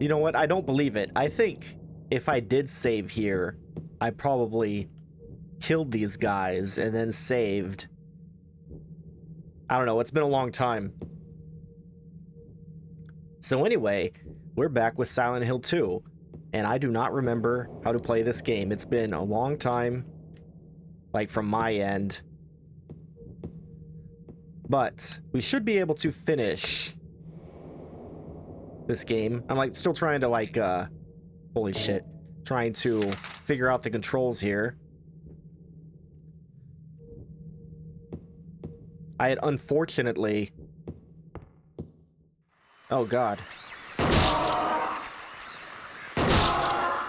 You know what? I don't believe it. I think if I did save here, I probably killed these guys and then saved. I don't know. It's been a long time. So anyway, we're back with Silent Hill 2. And I do not remember how to play this game. It's been a long time, like from my end. But we should be able to finish this game. I'm like still trying to like, holy shit, trying to figure out the controls here. I had unfortunately, oh god.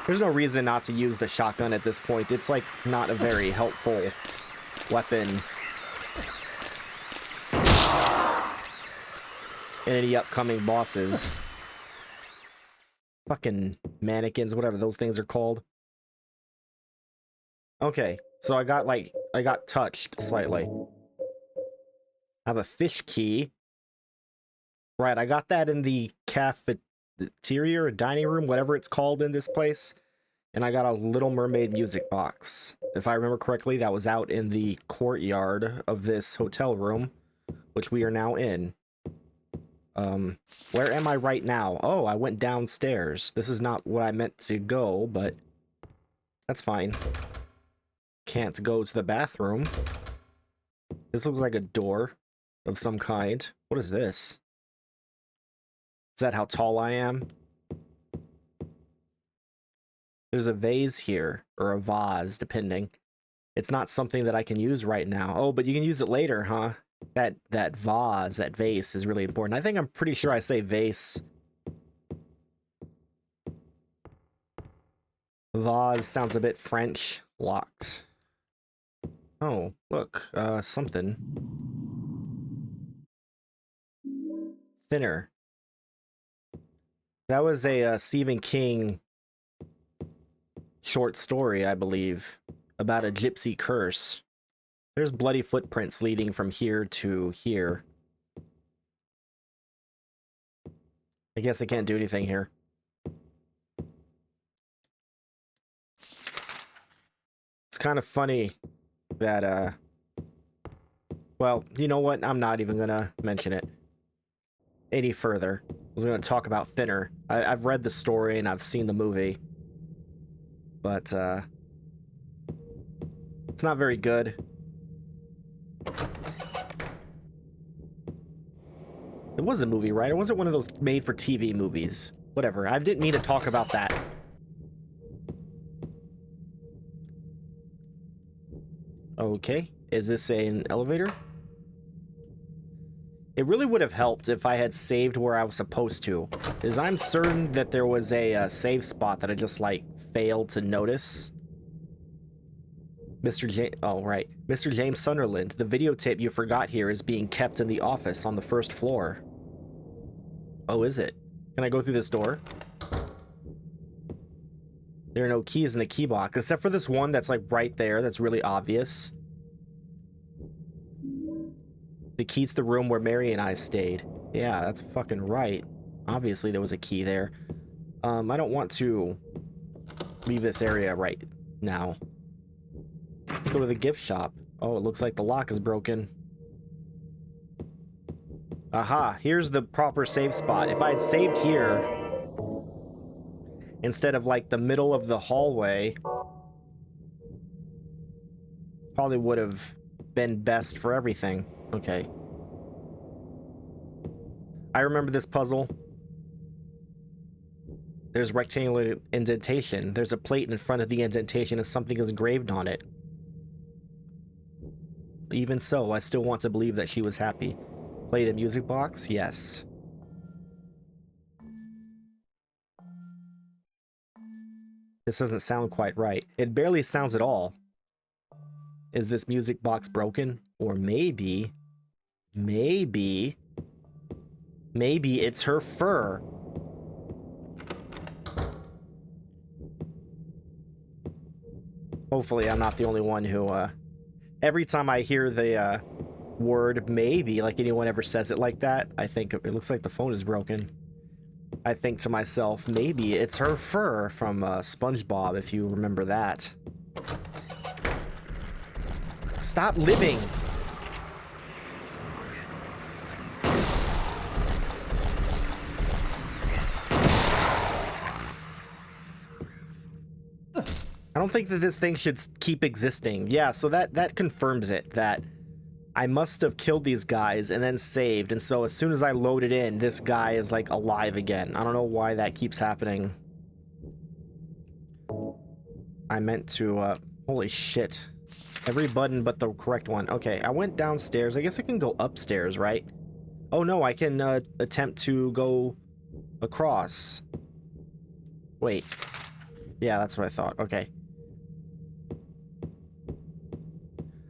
There's no reason not to use the shotgun at this point. It's like not a very helpful weapon in any upcoming bosses. Fucking mannequins, whatever those things are called. Okay, so I got touched slightly. I have a fish key. Right, I got that in the cafeteria or dining room, whatever it's called in this place. And I got a Little Mermaid music box. If I remember correctly, that was out in the courtyard of this hotel room, which we are now in. Where am I right now? Oh, I went downstairs. This is not what I meant to go, but that's fine. Can't go to the bathroom. This looks like a door of some kind. What is this? Is that how tall I am? There's a vase here, or a vase, depending. It's not something that I can use right now. Oh, but you can use it later, huh? That vase, that vase is really important. I'm pretty sure I say vase. Vase sounds a bit French. Locked. Oh, look, something. Thinner. That was a Stephen King short story, I believe, about a gypsy curse. There's bloody footprints leading from here to here. I guess I can't do anything here. It's kind of funny that, well, you know what? I'm not even gonna mention it any further. I was gonna talk about Thinner. I've read the story and I've seen the movie. But, it's not very good. It was a movie, right? It wasn't one of those made-for-TV movies. Whatever, I didn't mean to talk about that. Okay, is this an elevator? It really would have helped if I had saved where I was supposed to, because I'm certain that there was a save spot that I just, like, failed to notice. Oh, right. Mr. James Sunderland, the videotape you forgot here is being kept in the office on the first floor. Oh, is it? Can I go through this door? There are no keys in the key box, except for this one that's, like, right there. That's really obvious. The key to the room where Mary and I stayed. Yeah, that's fucking right. Obviously, there was a key there. I don't want to leave this area right now. Let's go to the gift shop. Oh, it looks like the lock is broken. Aha, here's the proper save spot. If I had saved here, instead of like the middle of the hallway, probably would have been best for everything. Okay. I remember this puzzle. There's rectangular indentation. There's a plate in front of the indentation and something is engraved on it. Even so, I still want to believe that she was happy. Play the music box? Yes. This doesn't sound quite right. It barely sounds at all. Is this music box broken? Or maybe it's her fur. Hopefully I'm not the only one who, every time I hear the, word maybe, like anyone ever says it like that, I think it looks like the phone is broken. I think to myself, maybe it's her fur from SpongeBob, if you remember that. Stop living! I don't think that this thing should keep existing. Yeah, so that confirms it, that I must have killed these guys and then saved, and so as soon as I load it in, this guy is like alive again. I don't know why that keeps happening. I meant to, holy shit. Every button but the correct one. Okay, I went downstairs. I guess I can go upstairs, right? Oh no, I can attempt to go across. Wait. Yeah, that's what I thought. Okay.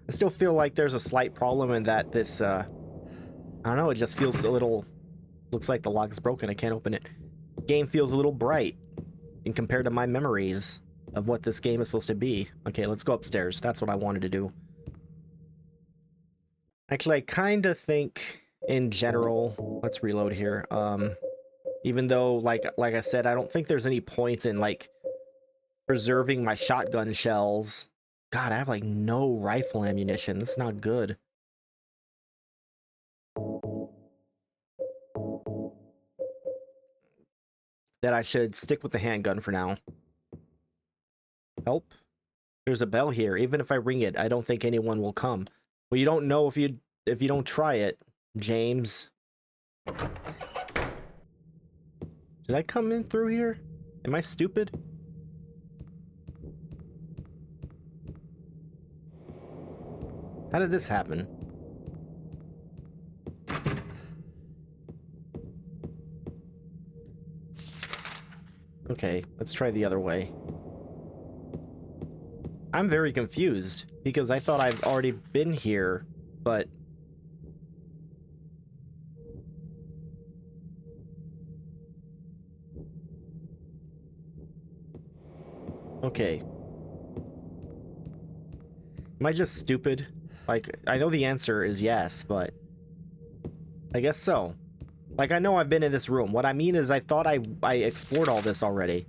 I still feel like there's a slight problem in that this, I don't know, it just feels a little, looks like the lock is broken, I can't open it. Game feels a little bright in compared to my memories of what this game is supposed to be. Okay, let's go upstairs. That's what I wanted to do. Actually, I kind of think, in general, let's reload here, even though, like I said, I don't think there's any point in, like, preserving my shotgun shells. God, I have like no rifle ammunition. That's not good. That I should stick with the handgun for now. Help. There's a bell here. Even if I ring it, I don't think anyone will come. Well, you don't know if you don't try it, James. Did I come in through here? Am I stupid? How did this happen? Okay, let's try the other way. I'm very confused, because I thought I've already been here, but... Okay. Am I just stupid? Like, I know the answer is yes, but... I guess so. Like, I know I've been in this room. What I mean is I thought I explored all this already.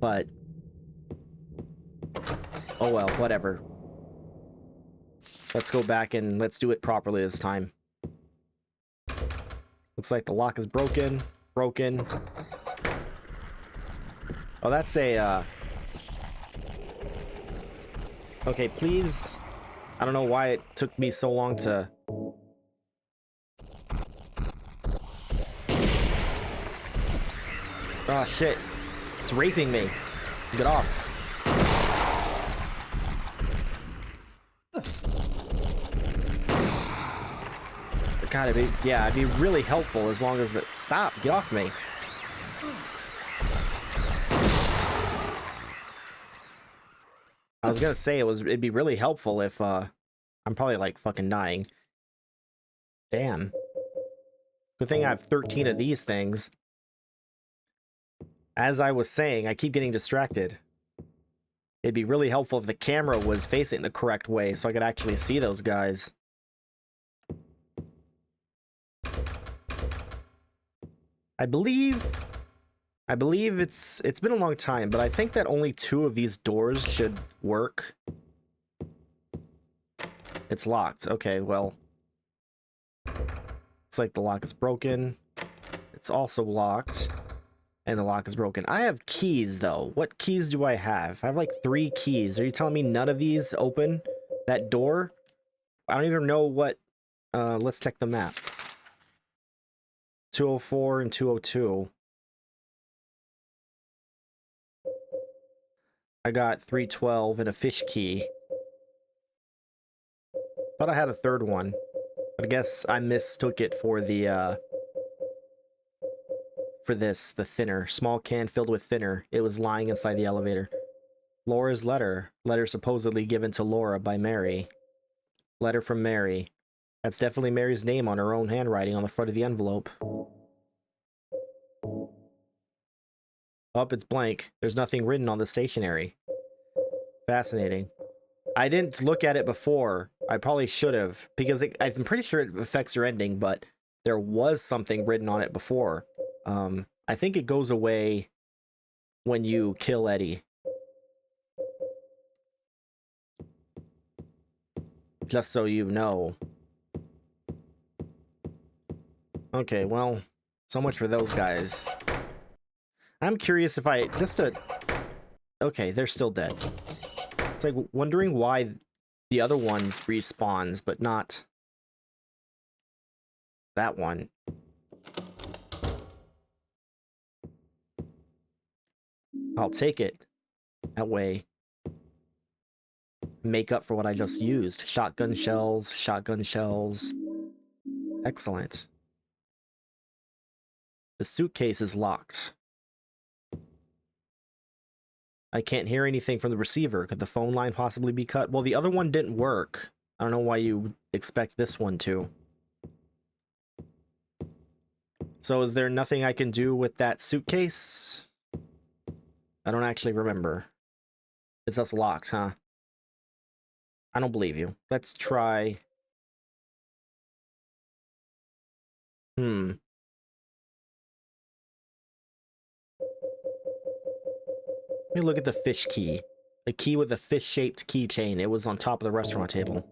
But... oh well, whatever. Let's go back and let's do it properly this time. Looks like the lock is broken. Broken. Oh, that's a, okay, please... I don't know why it took me so long to... Oh, shit. It's raping me. Get off. God, it'd be really helpful as long as the... Stop! Get off me. I was gonna say it'd be really helpful if, I'm probably, like, fucking dying. Damn. Good thing I have 13 of these things. As I was saying, I keep getting distracted. It'd be really helpful if the camera was facing the correct way so I could actually see those guys. I believe it's been a long time, but I think that only 2 of these doors should work. It's locked. Okay, well. Looks like the lock is broken. It's also locked. And the lock is broken. I have keys, though. What keys do I have? I have like 3 keys. Are you telling me none of these open that door? I don't even know what... let's check the map. 204 and 202. I got 312 and a fish key. Thought I had a 3rd one. But I guess I mistook it for the, for this, the thinner. Small can filled with thinner. It was lying inside the elevator. Laura's letter. Letter supposedly given to Laura by Mary. Letter from Mary. That's definitely Mary's name on her own handwriting on the front of the envelope. Oh, it's blank. There's nothing written on the stationery. Fascinating. I didn't look at it before. I probably should have, because I'm pretty sure it affects your ending, but there was something written on it before. I think it goes away when you kill Eddie. Just so you know. Okay, well, so much for those guys. I'm curious if I okay, they're still dead. It's like wondering why the other ones respawns, but not that one. I'll take it. That way, make up for what I just used. Shotgun shells, shotgun shells. Excellent. The suitcase is locked. I can't hear anything from the receiver. Could the phone line possibly be cut? Well, the other one didn't work. I don't know why you expect this one to. So is there nothing I can do with that suitcase? I don't actually remember. It's just locked, huh? I don't believe you. Let's try. Let me look at the fish key. The key with the fish-shaped keychain. It was on top of the restaurant table.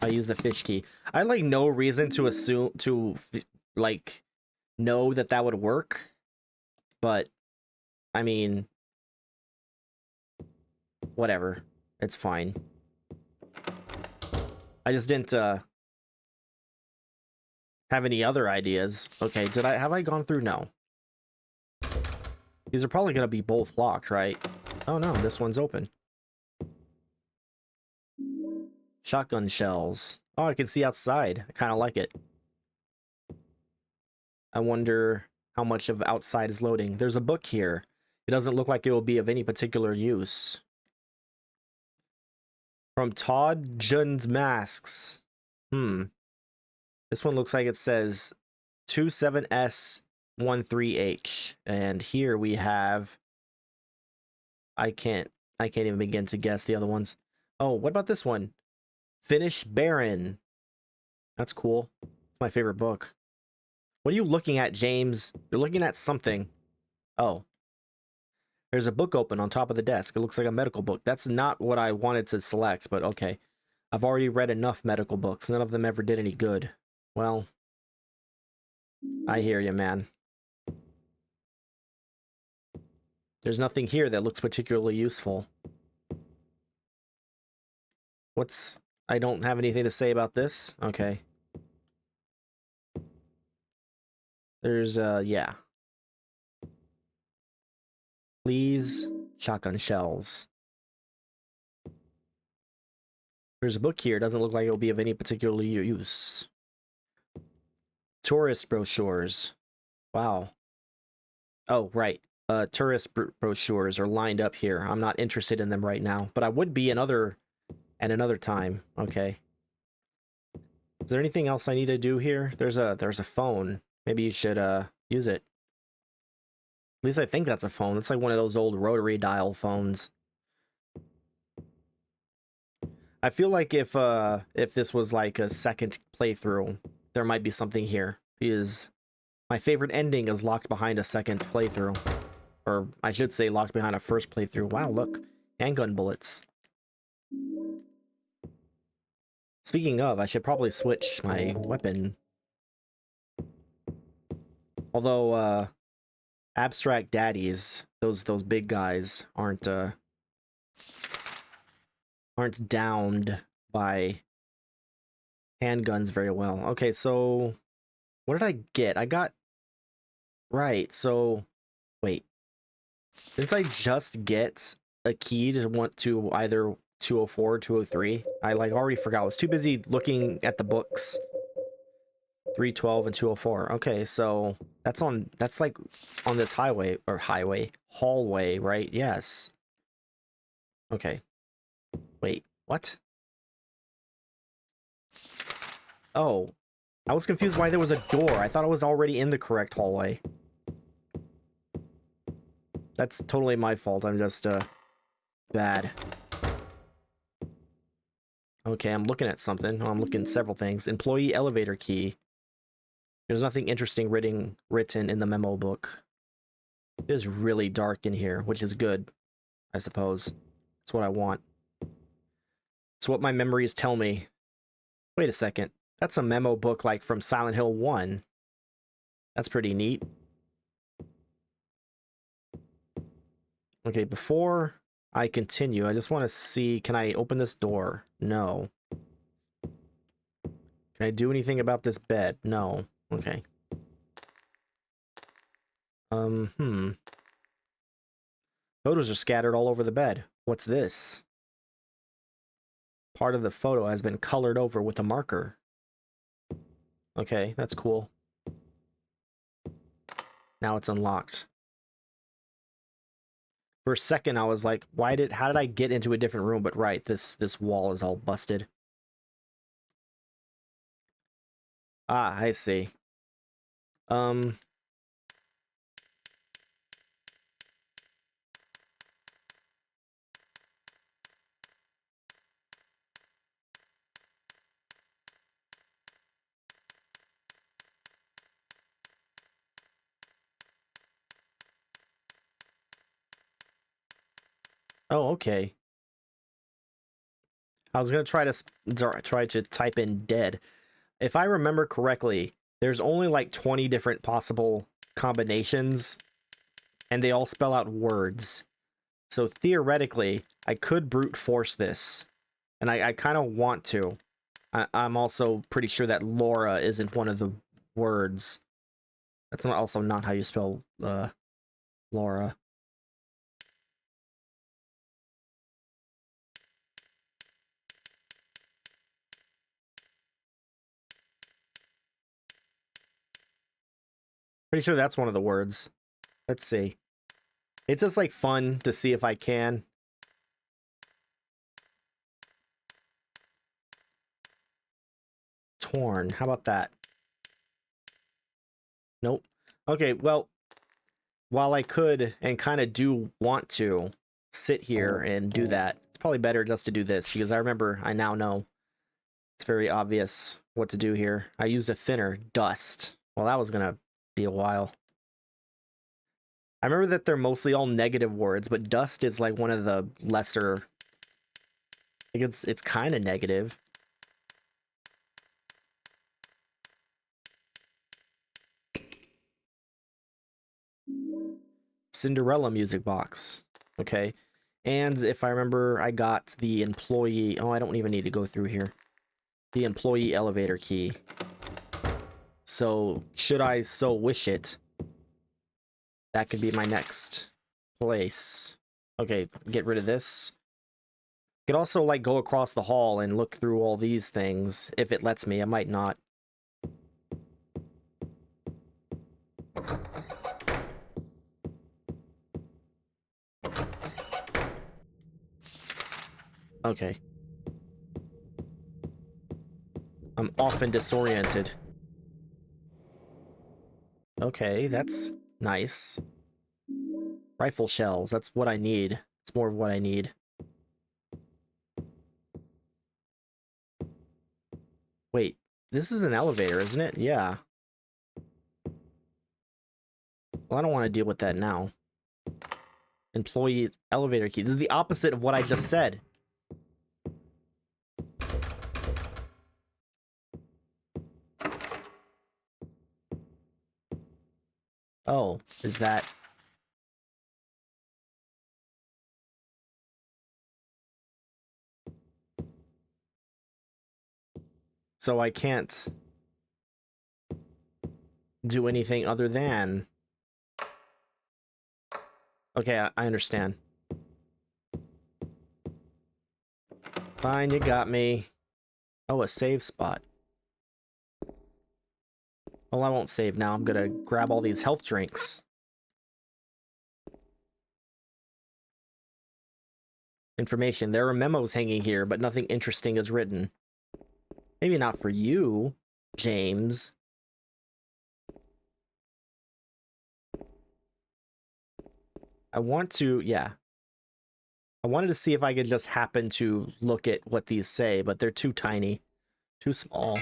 I use the fish key. I had, like, no reason to assume like know that that would work, but I mean, whatever. It's fine. I just didn't have any other ideas. Okay, have I gone through? No. These are probably gonna be both locked, right? Oh no, this one's open. Shotgun shells. Oh, I can see outside. I kind of like it. I wonder how much of outside is loading. There's a book here. It doesn't look like it will be of any particular use. From Todd Jun's Masks. This one looks like it says 27S13H. And here we have... I can't even begin to guess the other ones. Oh, what about this one? Finnish Baron. That's cool. It's my favorite book. What are you looking at, James? You're looking at something. Oh. There's a book open on top of the desk. It looks like a medical book. That's not what I wanted to select, but okay. I've already read enough medical books. None of them ever did any good. Well, I hear you, man. There's nothing here that looks particularly useful. I don't have anything to say about this? Okay. There's, yeah. Please, shotgun shells. There's a book here. Doesn't look like it will be of any particular use. Tourist brochures. Wow. Oh, right. Tourist brochures are lined up here. I'm not interested in them right now, but I would be at another time. Okay. Is there anything else I need to do here? There's a phone. Maybe you should use it. At least I think that's a phone. It's like one of those old rotary dial phones. I feel like if this was like a second playthrough, there might be something here. Because my favorite ending is locked behind a second playthrough. Or I should say locked behind a first playthrough. Wow, look. Handgun bullets. Speaking of, I should probably switch my weapon. Although, abstract daddies, those big guys, aren't downed by handguns very well. Okay, so what did I get? I got... Right, so... Wait. Didn't I just get a key to either 204 or 203? I, like, already forgot. I was too busy looking at the books. 312 and 204. Okay, so that's like on this hallway, right? Yes. Okay. Wait, what? Oh, I was confused why there was a door. I thought I was already in the correct hallway. That's totally my fault. I'm just, bad. Okay, I'm looking at something. Oh, I'm looking at several things. Employee elevator key. There's nothing interesting written in the memo book. It is really dark in here, which is good, I suppose. That's what I want. It's what my memories tell me. Wait a second. That's a memo book like from Silent Hill 1. That's pretty neat. Okay, before I continue, I just want to see, can I open this door? No. Can I do anything about this bed? No. Okay. Photos are scattered all over the bed. What's this? Part of the photo has been colored over with a marker. Okay, that's cool. Now it's unlocked. For a second, I was like, how did I get into a different room? But right, this wall is all busted. Ah, I see. Oh, okay. I was gonna try to type in dead. If I remember correctly, there's only like 20 different possible combinations, and they all spell out words. So theoretically, I could brute force this, and I kind of want to. I'm also pretty sure that Laura isn't one of the words. That's also not how you spell Laura. Pretty sure that's one of the words. Let's see. It's just like fun to see if I can. Torn. How about that? Nope. Okay, well, while I could and kind of do want to sit here and do that, it's probably better just to do this because I now know it's very obvious what to do here. I used a thinner, dust. Well, that was gonna be a while. I remember that they're mostly all negative words, but dust is like one of the lesser. I think it's kind of negative. Cinderella music box. Okay. And if I remember, I got the employee... Oh, I don't even need to go through here. The employee elevator key. So, should I so wish it, that could be my next place. Okay, get rid of this. Could also, like, go across the hall and look through all these things, if it lets me. I might not. Okay. I'm often disoriented. Okay, that's nice. Rifle shells, that's what I need. It's more of what I need. Wait, this is an elevator, isn't it? Yeah. Well, I don't want to deal with that now. Employee elevator key. This is the opposite of what I just said. Oh, is that... So I can't do anything other than... Okay, I understand. Fine, you got me. Oh, a save spot. Well, I won't save now. I'm gonna grab all these health drinks. Information. There are memos hanging here, but nothing interesting is written. Maybe not for you, James. I want to, yeah. I wanted to see if I could just happen to look at what these say, but they're too tiny. Too small.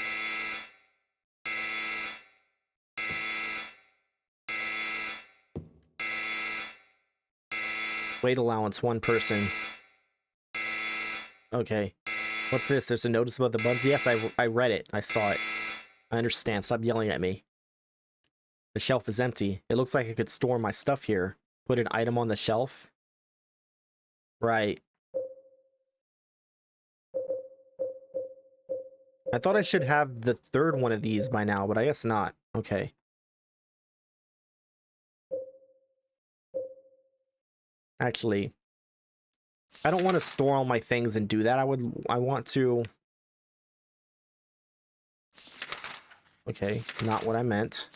Weight allowance, 1 person. Okay. What's this? There's a notice about the bugs? Yes, I read it. I saw it. I understand. Stop yelling at me. The shelf is empty. It looks like I could store my stuff here. Put an item on the shelf. Right. I thought I should have the 3rd one of these by now, but I guess not. Okay. Actually, I don't want to store all my things and do that. I want to... Okay, not what I meant.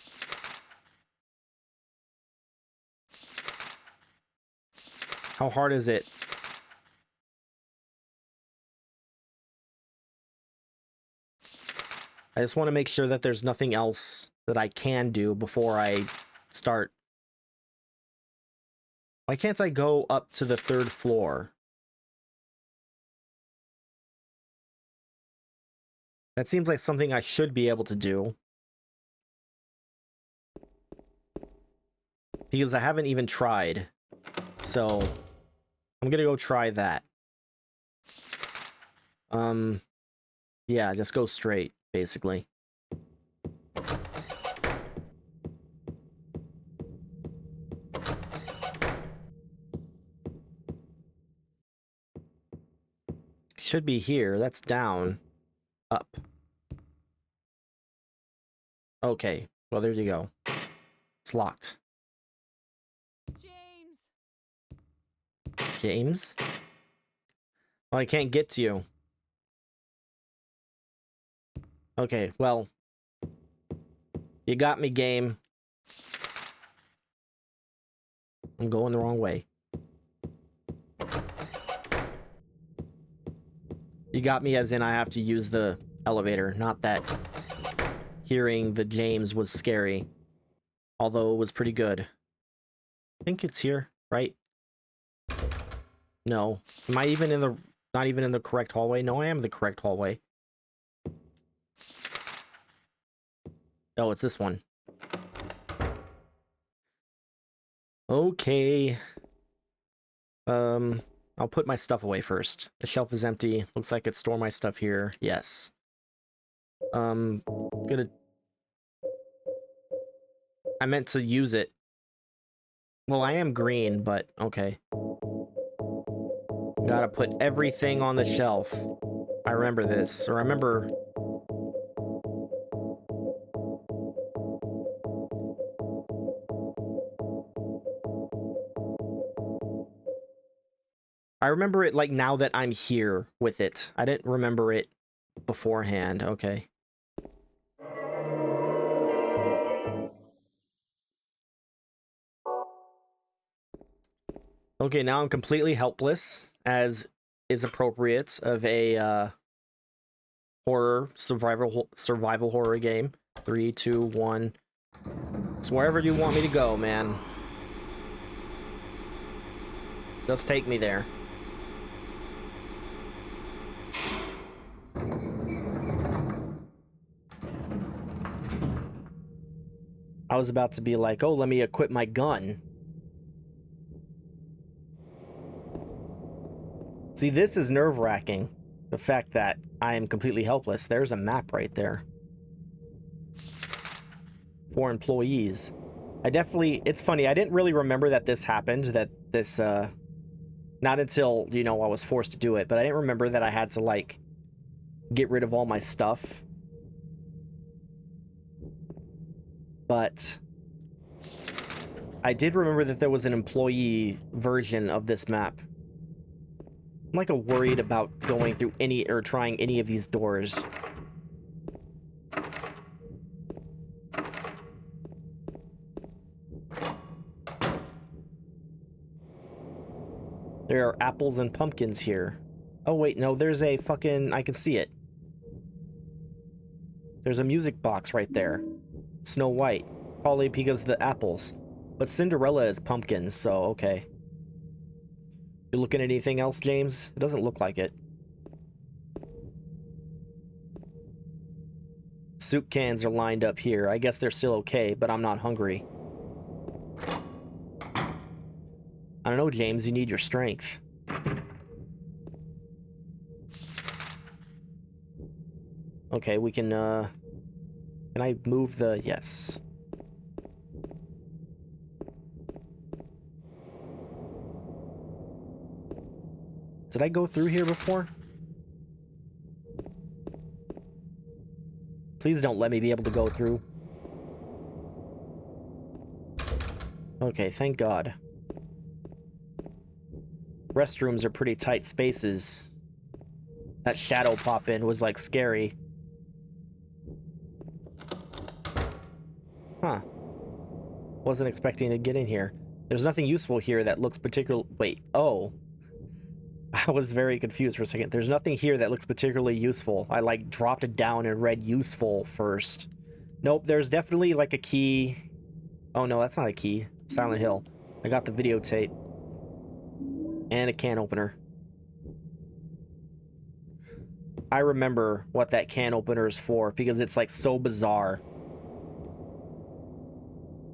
How hard is it? I just want to make sure that there's nothing else that I can do before I start. Why can't I go up to the 3rd floor? That seems like something I should be able to do. Because I haven't even tried. So, I'm gonna go try that. Yeah, just go straight, basically. Should be here. That's down. Up. Okay. Well, there you go. It's locked. James? Well, I can't get to you. Okay, well. You got me, game. I'm going the wrong way. You got me as in I have to use the elevator, not that hearing the James was scary. Although it was pretty good. I think it's here, right? No. Am I even in the... not even in the correct hallway? No, I am in the correct hallway. Oh, it's this one. Okay. I'll put my stuff away first. The shelf is empty. Looks like I could store my stuff here. Yes. Gonna... I meant to use it. Well, I am green, but okay. Gotta put everything on the shelf. I remember this. Or I remember... I remember it, like, now that I'm here with it. I didn't remember it beforehand. Okay. Okay, now I'm completely helpless, as is appropriate of a, horror, survival horror game. 3, 2, 1. It's wherever you want me to go, man. Just take me there. I was about to be like, oh, let me equip my gun. See, this is nerve-wracking. The fact that I am completely helpless. There's a map right there. For employees. It's funny, I didn't really remember that this happened, that this, not until, you know, I was forced to do it, but I didn't remember that I had to, like, get rid of all my stuff. But I did remember that there was an employee version of this map. I'm like worried about going through any or trying any of these doors. There are apples and pumpkins here. Oh wait, no, there's a fucking... I can see it. There's a music box right there. Snow White. Probably because of the apples. But Cinderella is pumpkins, so okay. You looking at anything else, James? It doesn't look like it. Soup cans are lined up here. I guess they're still okay, but I'm not hungry. I don't know, James, you need your strength. Okay, we can I move the... Yes. Did I go through here before? Please don't let me be able to go through. Okay, thank God. Restrooms are pretty tight spaces. That shadow pop-in was, like, scary. Huh. Wasn't expecting to get in here. There's nothing useful here that looks particular... Wait, oh. I was very confused for a second. There's nothing here that looks particularly useful. I, like, dropped it down and read useful first. Nope, there's definitely, like, a key. Oh, no, that's not a key. Silent Hill. I got the videotape. And a can opener. I remember what that can opener is for, because it's, like, so bizarre.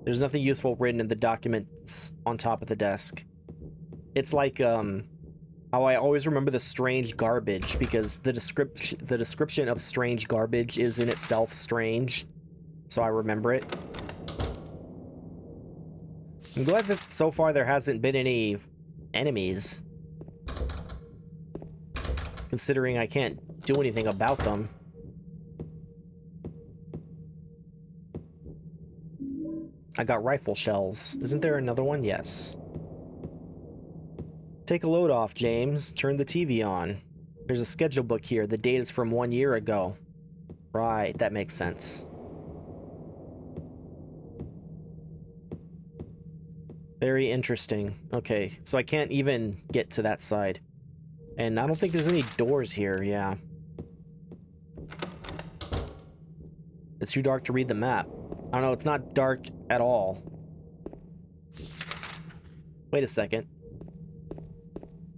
There's nothing useful written in the documents on top of the desk. It's like, how I always remember the strange garbage, because the description of strange garbage is in itself strange. So I remember it. I'm glad that so far there hasn't been any enemies. Considering I can't do anything about them. I got rifle shells. Isn't there another one? Yes. Take a load off, James. Turn the TV on. There's a schedule book here. The date is from 1 year ago. Right, that makes sense. Very interesting. Okay, so I can't even get to that side. And I don't think there's any doors here, yeah. It's too dark to read the map. I don't know, it's not dark at all. Wait a second.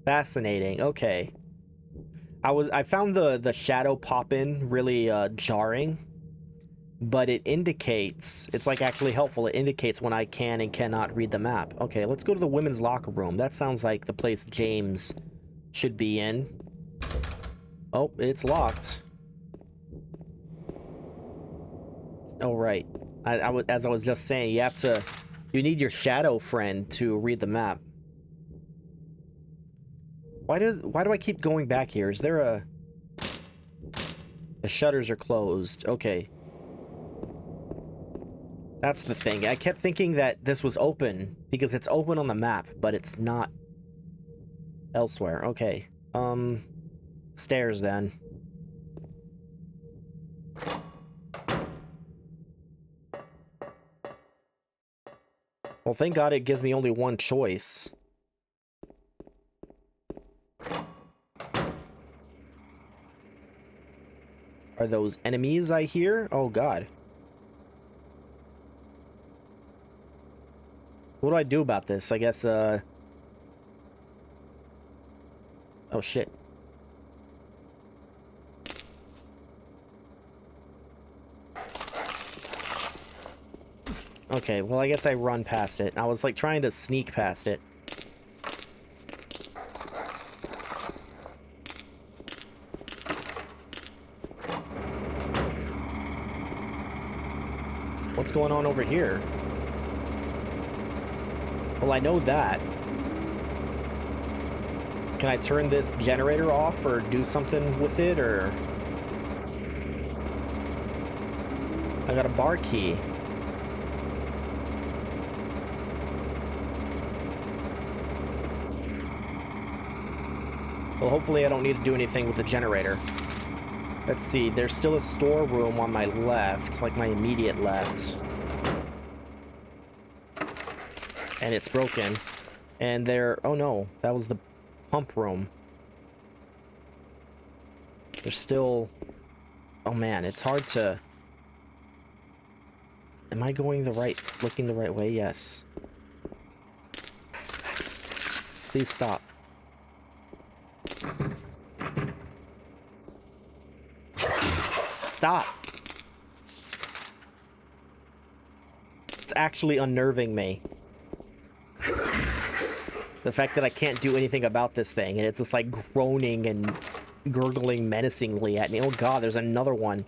Fascinating, okay. I found the shadow pop-in really jarring, but it indicates, it's like actually helpful, it indicates when I can and cannot read the map. Okay, let's go to the women's locker room. That sounds like the place James should be in. Oh, it's locked. Oh, right. As I was just saying, you need your shadow friend to read the map. Why do I keep going back here? Is there the shutters are closed. Okay. That's the thing. I kept thinking that this was open because it's open on the map, but it's not elsewhere. Okay. Stairs then. Well, thank God it gives me only one choice. Are those enemies I hear? Oh, God. What do I do about this? I guess, oh, shit. Okay, well, I guess I run past it. I was, like, trying to sneak past it. What's going on over here? Well, I know that. Can I turn this generator off or do something with it, or... I got a bar key. Well, hopefully I don't need to do anything with the generator. Let's see, there's still a storeroom on my left, like my immediate left. And it's broken. And there... Oh no, that was the pump room. There's still... Oh man, it's hard to... Am I going the right... looking the right way? Yes. Please stop. Stop! It's actually unnerving me. The fact that I can't do anything about this thing, and it's just like groaning and gurgling menacingly at me. Oh god, there's another one.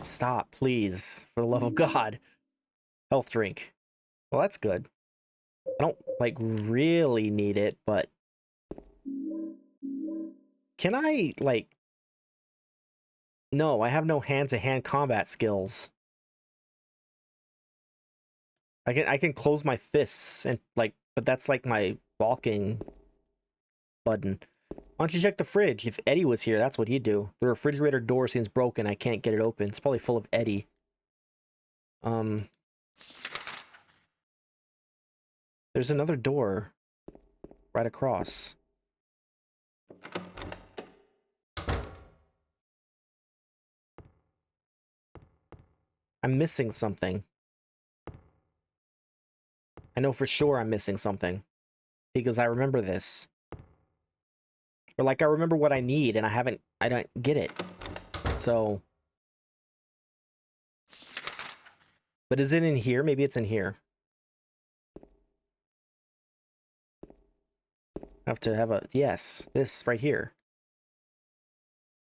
Stop, please. For the love of God. Health drink. Well, that's good. I don't, like, really need it, but... Can I, like... No, I have no hand-to-hand combat skills. I can close my fists and, like, but that's like my walking button. Why don't you check the fridge? If Eddie was here, that's what he'd do. The refrigerator door seems broken. I can't get it open. It's probably full of Eddie. There's another door right across. I'm missing something. I know for sure I'm missing something. Because I remember this. Or like I remember what I need and I don't get it. So. But is it in here? Maybe it's in here. I have to have a, yes, this right here.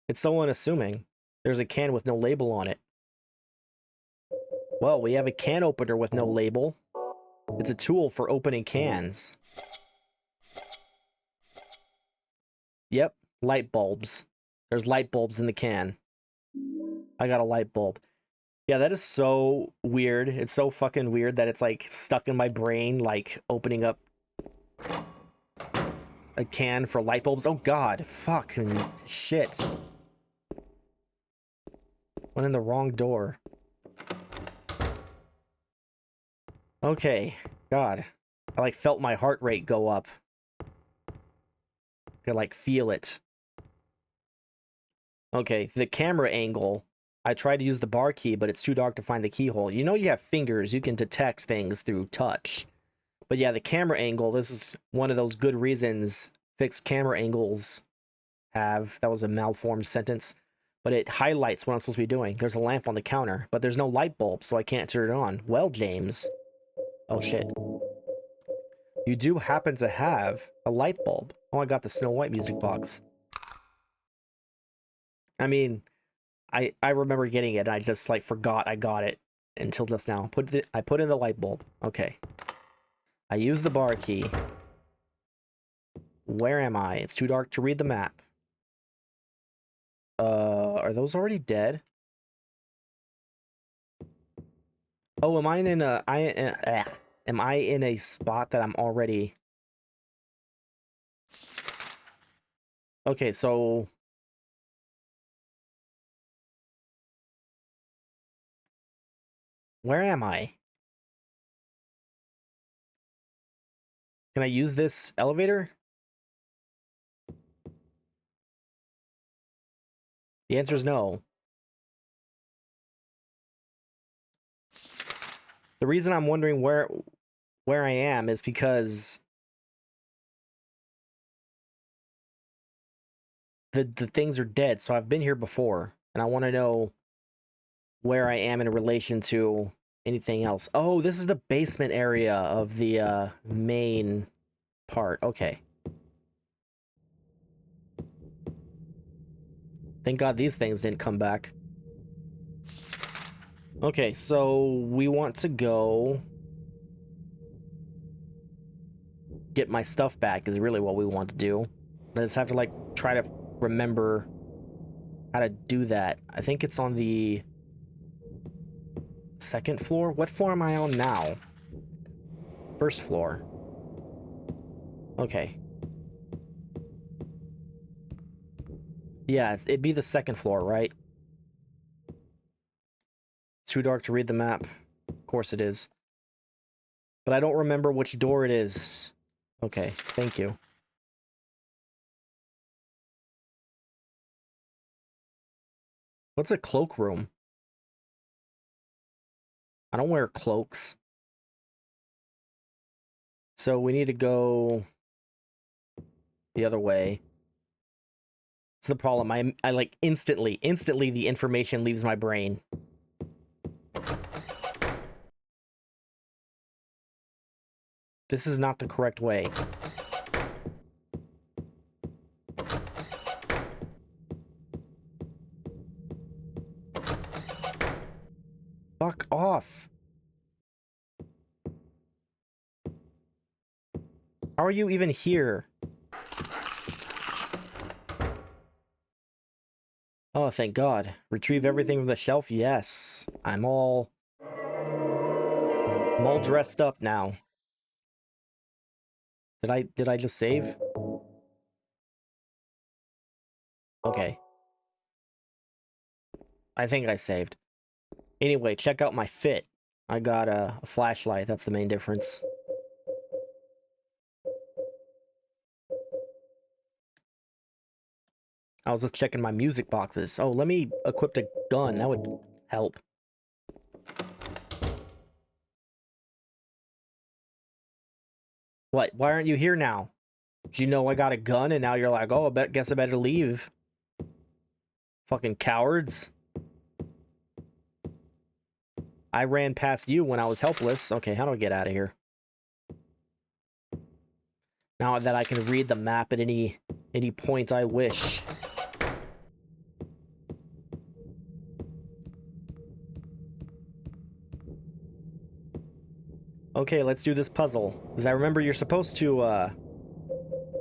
It's so unassuming. There's a can with no label on it. Well, we have a can opener with no label. It's a tool for opening cans. Yep, light bulbs. There's light bulbs in the can. I got a light bulb. Yeah, that is so weird. It's so fucking weird that it's like stuck in my brain, like opening up a can for light bulbs. Oh god, fucking shit. Went in the wrong door. Okay, god. I like felt my heart rate go up. I could like feel it. Okay, the camera angle. I tried to use the bar key, but it's too dark to find the keyhole. You know you have fingers, you can detect things through touch. But yeah, the camera angle, this is one of those good reasons fixed camera angles have. That was a malformed sentence. But it highlights what I'm supposed to be doing. There's a lamp on the counter, but there's no light bulb, so I can't turn it on. Well, James. Oh, shit. You do happen to have a light bulb. Oh, I got the Snow White music box. I mean, I remember getting it, and I just, like, forgot I got it until just now. I put in the light bulb. Okay. I use the bar key. Where am I? It's too dark to read the map. Are those already dead? Oh, am I in a... am I in a spot that I'm already... Okay, so... Where am I? Can I use this elevator? The answer is no. The reason I'm wondering where I am is because the things are dead, so I've been here before, and I want to know where I am in relation to anything else. Oh, this is the basement area of the main part. Okay. Thank God these things didn't come back. Okay, so we want to go get my stuff back is really what we want to do. I just have to like try to remember how to do that. I think it's on the second floor. What floor am I on now? First floor. Okay. Yeah, it'd be the second floor, right? Too dark to read the map. Of course it is. But I don't remember which door it is. Okay, thank you. What's a cloakroom? I don't wear cloaks. So we need to go the other way. It's the problem. I like instantly the information leaves my brain. This is not the correct way. Fuck off. How are you even here? Oh, thank God. Retrieve everything from the shelf? Yes. I'm all dressed up now. Did I just save? Okay. I think I saved. Anyway, check out my fit. I got a flashlight. That's the main difference. I was just checking my music boxes. Oh, let me equip a gun. That would help. What? Why aren't you here now? Did you know I got a gun and now you're like, oh, guess I better leave. Fucking cowards. I ran past you when I was helpless. Okay, how do I get out of here? Now that I can read the map at any point I wish. Okay, let's do this puzzle. Because I remember you're supposed to,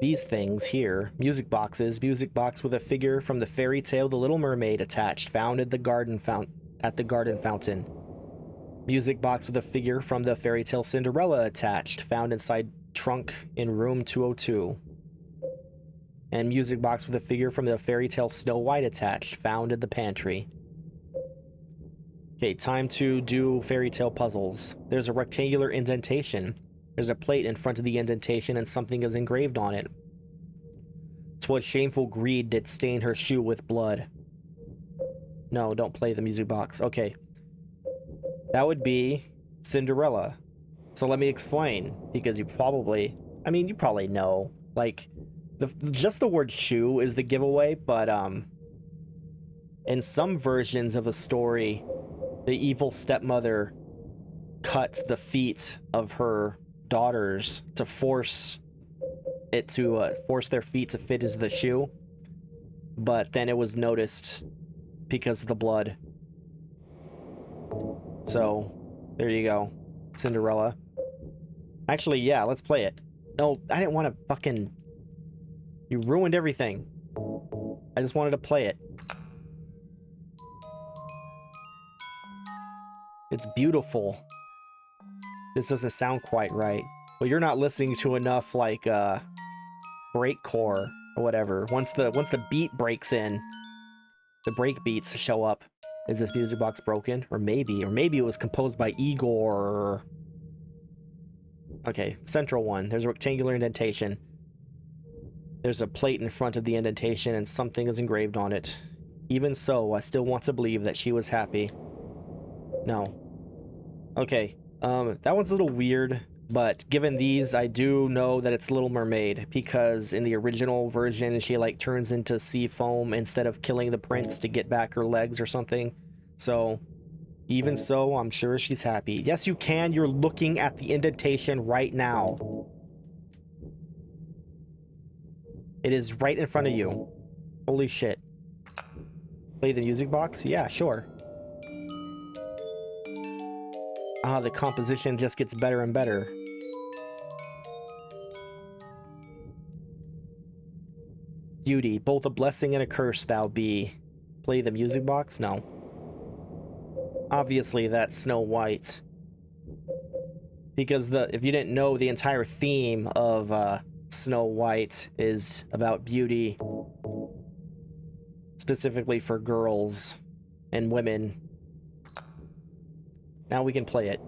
these things here. Music boxes. Music box with a figure from the fairy tale The Little Mermaid attached. Found at the garden fountain. Music box with a figure from the fairy tale Cinderella attached. Found inside trunk in room 202. And music box with a figure from the fairy tale Snow White attached. Found in the pantry. Okay, time to do fairy tale puzzles. There's a rectangular indentation. There's a plate in front of the indentation and something is engraved on it. "'Twas shameful greed did stain her shoe with blood." No, don't play the music box. Okay. That would be Cinderella. So let me explain, because you probably know. Like, just the word shoe is the giveaway, but, in some versions of the story, the evil stepmother cut the feet of her daughters to force their feet to fit into the shoe. But then it was noticed because of the blood. So, there you go. Cinderella. Actually, yeah, let's play it. No, I didn't want to fucking... You ruined everything. I just wanted to play it. It's beautiful. This doesn't sound quite right. Well, you're not listening to enough, like, breakcore or whatever. Once the beat breaks in, the break beats show up. Is this music box broken? Or maybe it was composed by Igor. Okay, central one. There's a rectangular indentation. There's a plate in front of the indentation and something is engraved on it. Even so, I still want to believe that she was happy. No. Okay, that one's a little weird, but given these, I do know that it's Little Mermaid, because in the original version, she, like, turns into sea foam instead of killing the prince to get back her legs or something. So, even so, I'm sure she's happy. Yes, you can. You're looking at the indentation right now. It is right in front of you. Holy shit. Play the music box? Yeah, sure. Ah, the composition just gets better and better. Beauty, both a blessing and a curse thou be. Play the music box? No. Obviously, that's Snow White. Because if you didn't know, the entire theme of Snow White is about beauty. Specifically for girls and women. Now we can play it.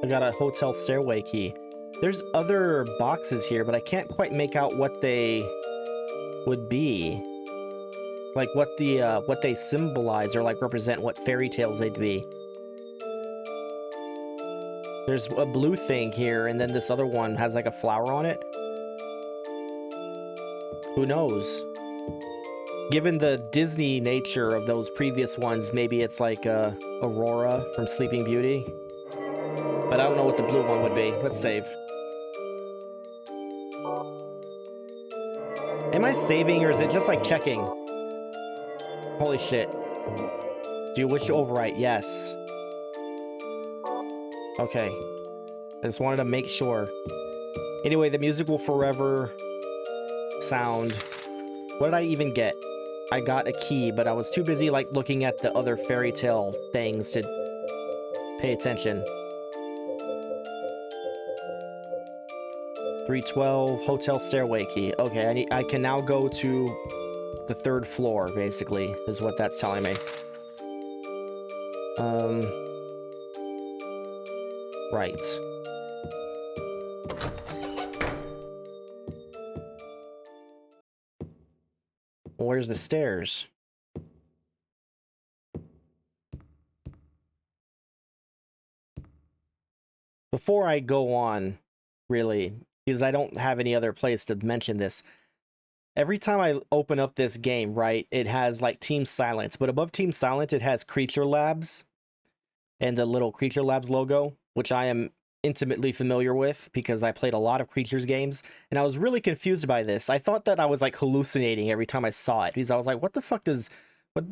I got a hotel stairway key. There's other boxes here, but I can't quite make out what they would be. Like what they symbolize or like represent what fairy tales they'd be. There's a blue thing here, and then this other one has like a flower on it. Who knows? Given the Disney nature of those previous ones, maybe it's like Aurora from Sleeping Beauty. But I don't know what the blue one would be. Let's save. Am I saving or is it just like checking? Holy shit. Do you wish to overwrite? Yes. Okay. I just wanted to make sure. Anyway, the music will forever sound. What did I even get? I got a key, but I was too busy like looking at the other fairy tale things to pay attention. 312 hotel stairway key. Okay, I can now go to the 3rd floor, basically, is what that's telling me. Right. Where's the stairs? Before I go on, really, because I don't have any other place to mention this. Every time I open up this game, right, it has like Team Silence, but above Team Silence, it has Creature Labs and the little Creature Labs logo, which I am intimately familiar with because I played a lot of Creatures games, and I was really confused by this. I thought that I was like hallucinating every time I saw it because I was like, what the fuck does,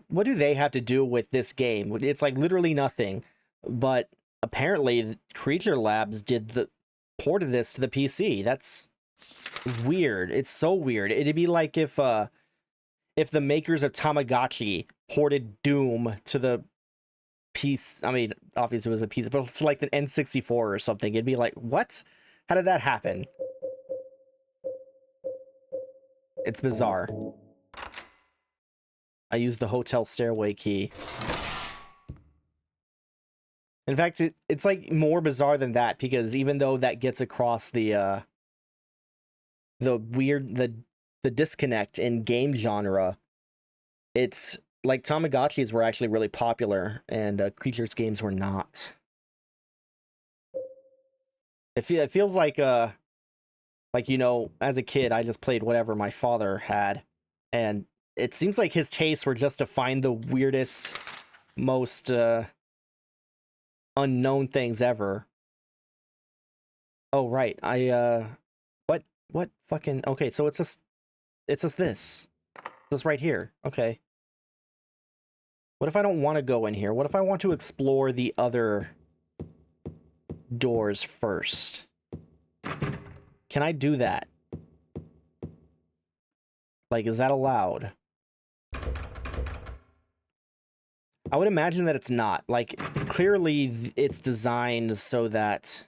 what do they have to do with this game? It's like literally nothing, but apparently Creature Labs did the ported this to the PC. That's weird. It's so weird. It'd be like if the makers of Tamagotchi ported Doom to the PC. I mean, obviously it was a PC, but it's like the N64 or something. It'd be like, what? How did that happen? It's bizarre. I used the hotel stairway key. In fact, it's like more bizarre than that, because even though that gets across the weird, the disconnect in game genre, it's like Tamagotchis were actually really popular and Creatures games were not. It feels like you know, as a kid I just played whatever my father had, and it seems like his tastes were just to find the weirdest, most unknown things ever. Oh right, what fucking, okay, so it's just this right here. Okay. What if I don't want to go in here? What if I want to explore the other doors first? Can I do that? Like, is that allowed? I would imagine that it's not. Like, clearly it's designed so that...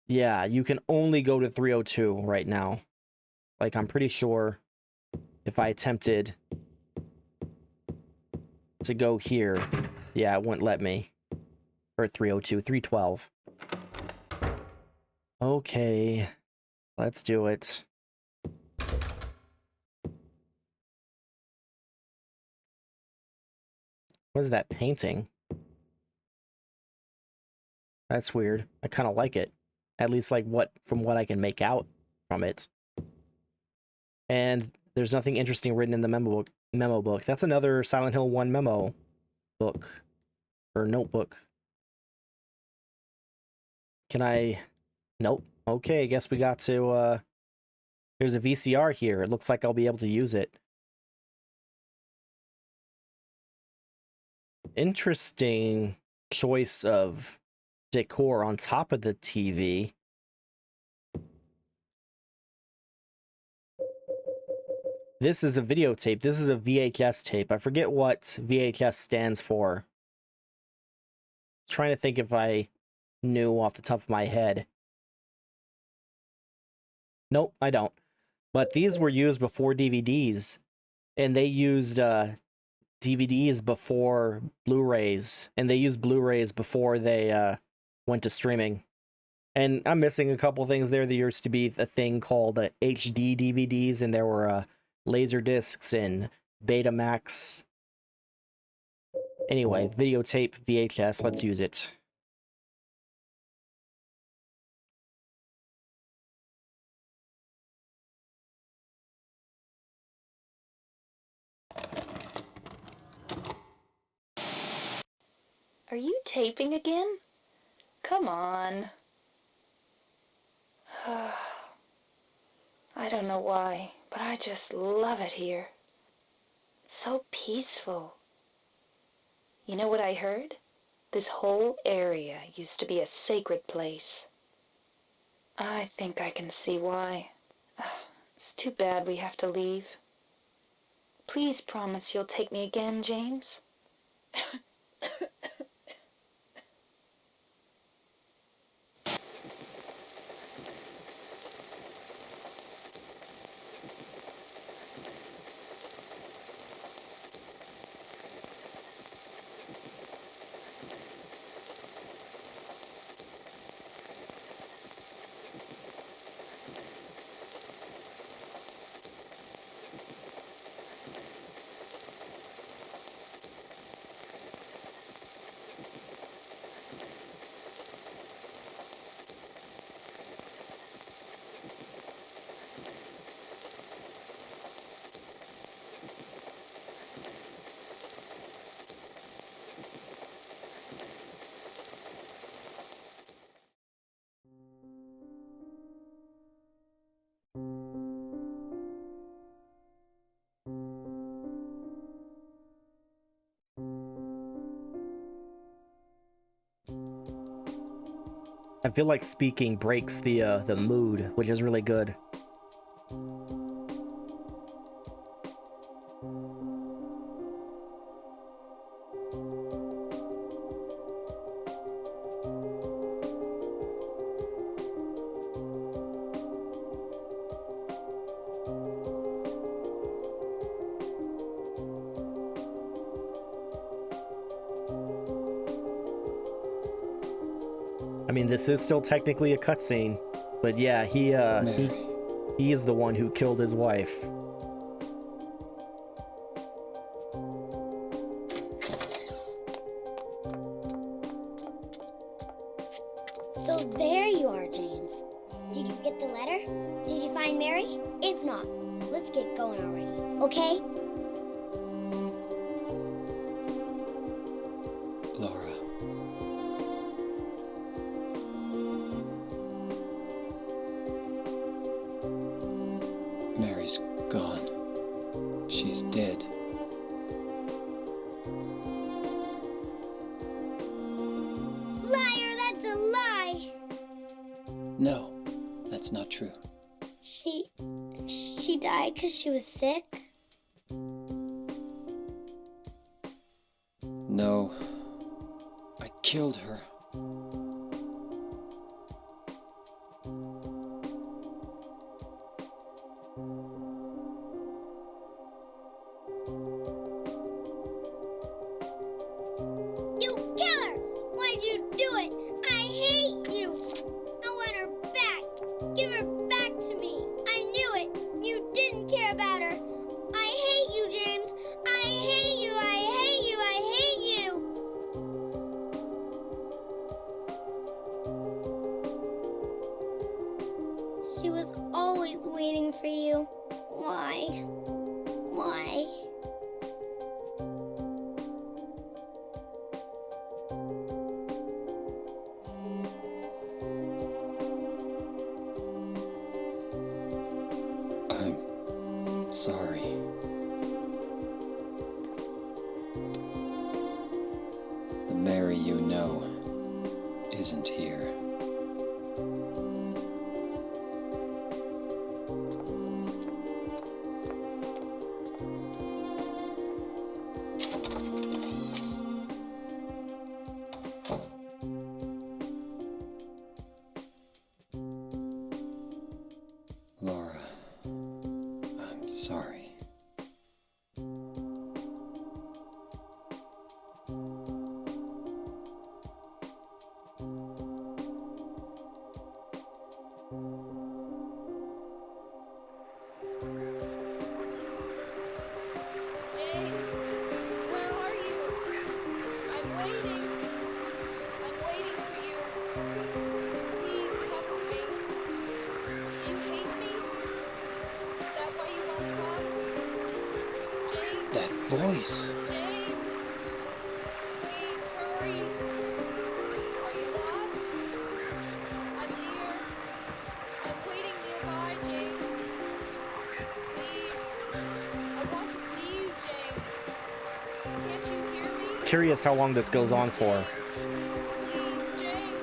Yeah, you can only go to 302 right now. Like, I'm pretty sure if I attempted to go here, yeah, it wouldn't let me. Or 302, 312. Okay, let's do it. What is that painting? That's weird. I kind of like it. At least like from what I can make out from it. And there's nothing interesting written in the memo book. That's another Silent Hill 1 memo book. Or notebook. Can I... Nope. Okay, I guess we got to, there's a VCR here. It looks like I'll be able to use it. Interesting choice of decor on top of the TV. This is a videotape. This is a VHS tape. I forget what VHS stands for. Trying to think if I knew off the top of my head. Nope, I don't. But these were used before DVDs, and they used DVDs before Blu-rays, and they used Blu-rays before they went to streaming. And I'm missing a couple things there. There used to be a thing called HD DVDs, and there were laser discs and Betamax. Anyway, videotape, VHS, let's use it. Are you taping again? Come on. I don't know why, but I just love it here. It's so peaceful. You know what I heard? This whole area used to be a sacred place. I think I can see why. It's too bad we have to leave. Please promise you'll take me again, James. I feel like speaking breaks the mood, which is really good. I mean, this is still technically a cutscene, but yeah, he is the one who killed his wife. So there you are, James. Did you get the letter? Did you find Mary? If not, let's get going already, okay? Laura. Mary's gone. She's dead. Liar, that's a lie! No, that's not true. She died because she was sick? No, I killed her. You killer! Why'd you do it? I hate you! I want her back! Give her back to me! I knew it! You didn't care about her! I hate you, James! I hate you! I hate you! I hate you! She was always waiting for you. Why? Why? I'm sorry. The Mary you know isn't here. Laura, I'm sorry. That voice. James? Please hurry. Are you lost? I'm here. I'm waiting nearby, James. Please. I want to see you, James. Can't you hear me? Curious how long this goes on for. Please, James.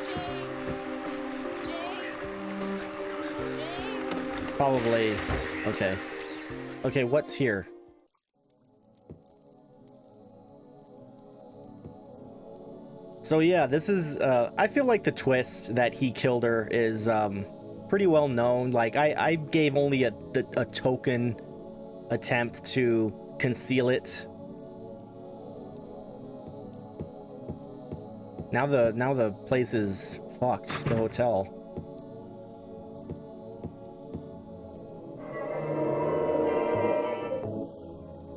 James. James. James. Probably. Okay. Okay, what's here? So yeah, this is, I feel like the twist that he killed her is, pretty well known. Like, I gave only a token attempt to conceal it. Now the place is fucked, the hotel.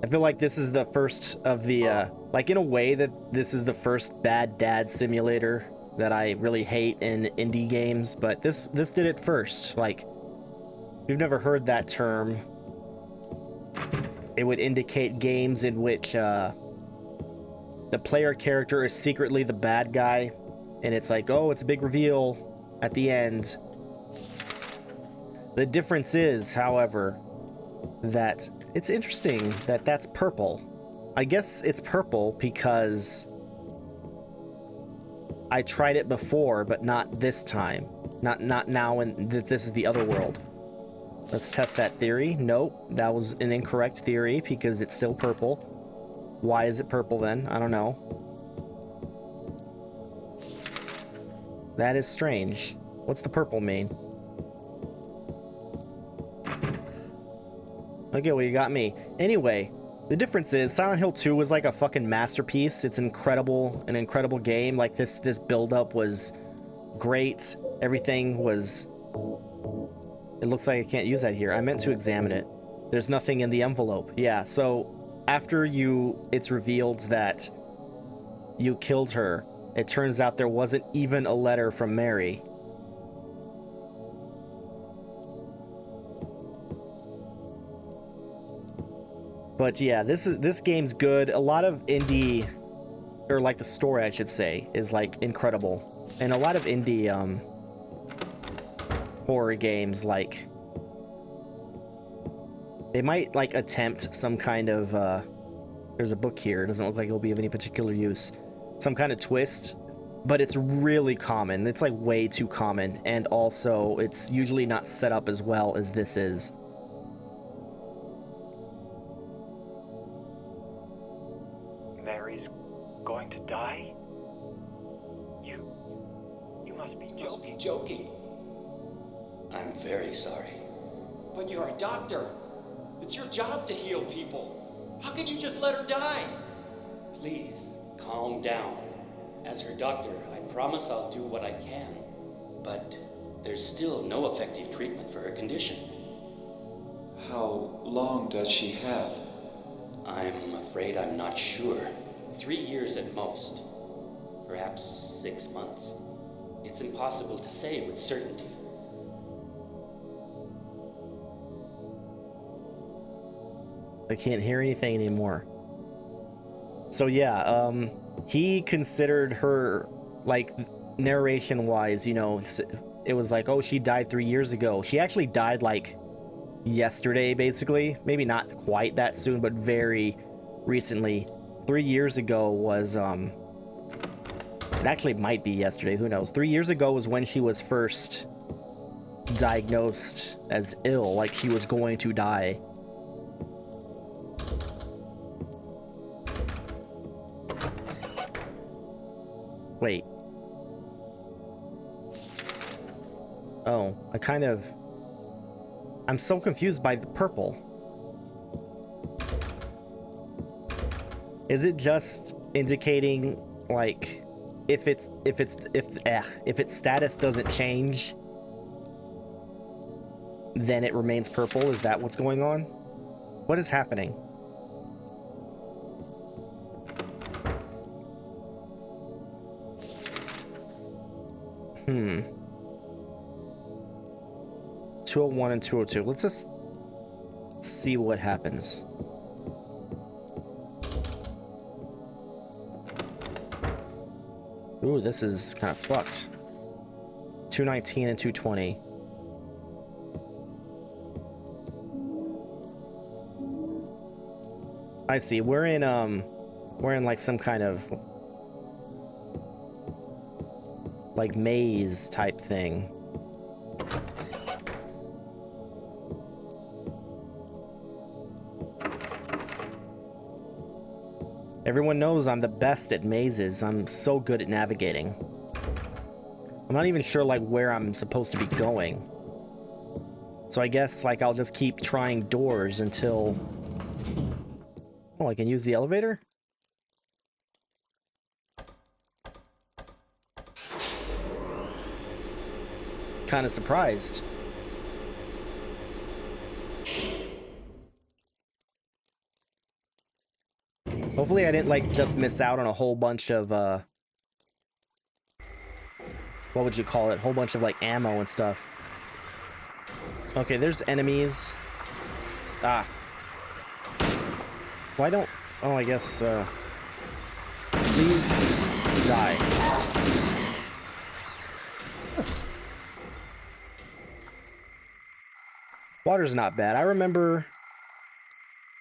I feel like this is the first of the, like, in a way that this is the first bad dad simulator that I really hate in indie games, but this did it first. Like, if you've never heard that term, it would indicate games in which the player character is secretly the bad guy, and it's like, oh, it's a big reveal at the end. The difference is, however, that it's interesting that that's purple. I guess it's purple because I tried it before, but not this time. Not now, and this is the other world. Let's test that theory. Nope, that was an incorrect theory because it's still purple. Why is it purple then? I don't know. That is strange. What's the purple mean? Okay, well, you got me. Anyway, the difference is Silent Hill 2 was like a fucking masterpiece. It's an incredible game. Like, this build-up was great. Everything was... It looks like I can't use that here. I meant to examine it. There's nothing in the envelope. Yeah, so after it's revealed that you killed her, it turns out there wasn't even a letter from Mary. But yeah, this game's good. A lot of indie, or like the story I should say, is like incredible. And a lot of indie horror games, like, they might like attempt some kind of there's a book here. It doesn't look like it'll be of any particular use. Some kind of twist, but it's really common. It's like way too common, and also it's usually not set up as well as this is. Mary's going to die? You must be You must joking. be joking. I'm very sorry. But you're a doctor. It's your job to heal people. How can you just let her die? Please, calm down. As her doctor, I promise I'll do what I can. But there's still no effective treatment for her condition. How long does she have? I'm afraid I'm not sure. 3 years at most. Perhaps 6 months. It's impossible to say with certainty. I can't hear anything anymore. So yeah, he considered her, like, narration-wise, you know, it was like, oh, she died 3 years ago. She actually died, like, yesterday, basically. Maybe not quite that soon, but very recently. 3 years ago was, it actually might be yesterday, who knows. 3 years ago was when she was first diagnosed as ill, like she was going to die. Wait. Oh, I'm so confused by the purple. Is it just indicating, like, if its status doesn't change, then it remains purple? Is that what's going on? What is happening? Hmm. 201 and 202. Let's just see what happens. Ooh, this is kind of fucked. 219 and 220. I see. We're in like some kind of like maze type thing. Everyone knows I'm the best at mazes. I'm so good at navigating. I'm not even sure like where I'm supposed to be going. So I guess like I'll just keep trying doors until... Oh, I can use the elevator? Kind of surprised. Hopefully I didn't like just miss out on a whole bunch of what would you call it? A whole bunch of like ammo and stuff. Okay, there's enemies. Ah. Why don't... Oh, I guess please die. Water's not bad. I remember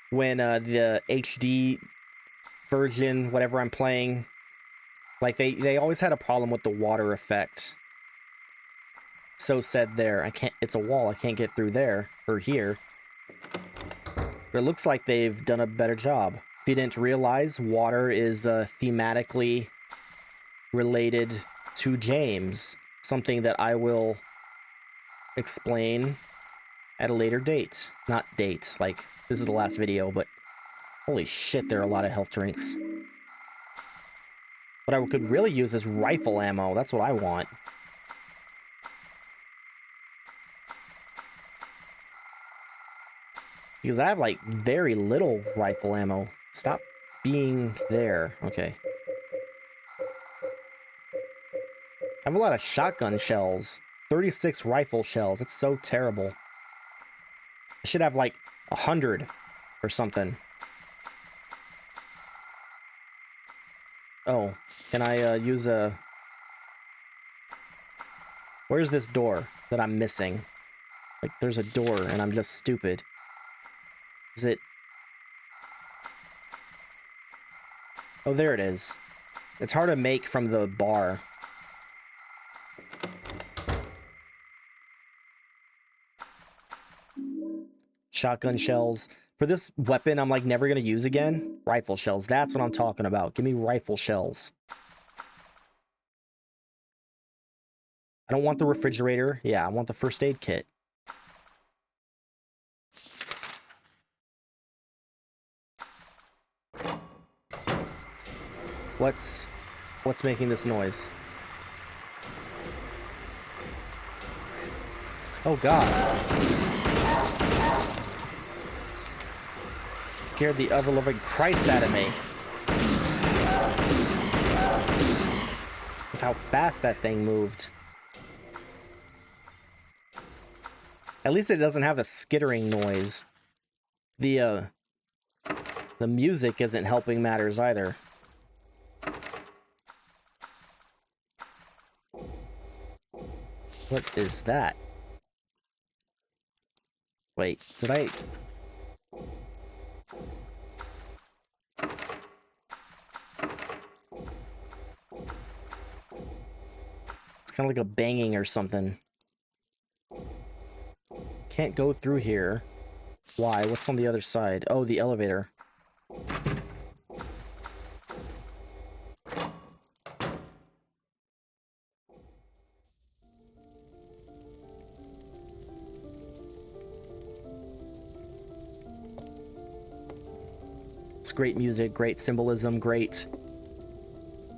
when the HD version, whatever I'm playing, like they always had a problem with the water effect. So said there. I can't... It's a wall. I can't get through there or here. But it looks like they've done a better job. If you didn't realize, water is thematically related to James. Something that I will explain at a later date. Not date, like, this is the last video, but holy shit, there are a lot of health drinks. What I could really use is rifle ammo. That's what I want. Because I have, like, very little rifle ammo. Stop being there. Okay. I have a lot of shotgun shells. 36 rifle shells. It's so terrible. I should have, like, 100 or something. Oh, can I use a... Where's this door that I'm missing? Like, there's a door and I'm just stupid. Is it... Oh, there it is. It's hard to make from the bar. Shotgun shells. For this weapon I'm like never gonna use again. Rifle shells. That's what I'm talking about. Give me rifle shells. I don't want the refrigerator. Yeah, I want the first aid kit. What's making this noise? Oh god. Scared the ever-loving Christ out of me. With how fast that thing moved. At least it doesn't have the skittering noise. The music isn't helping matters either. What is that? Wait, did I... It's kind of like a banging or something. Can't go through here. Why? What's on the other side? Oh, the elevator. It's great music, great symbolism, great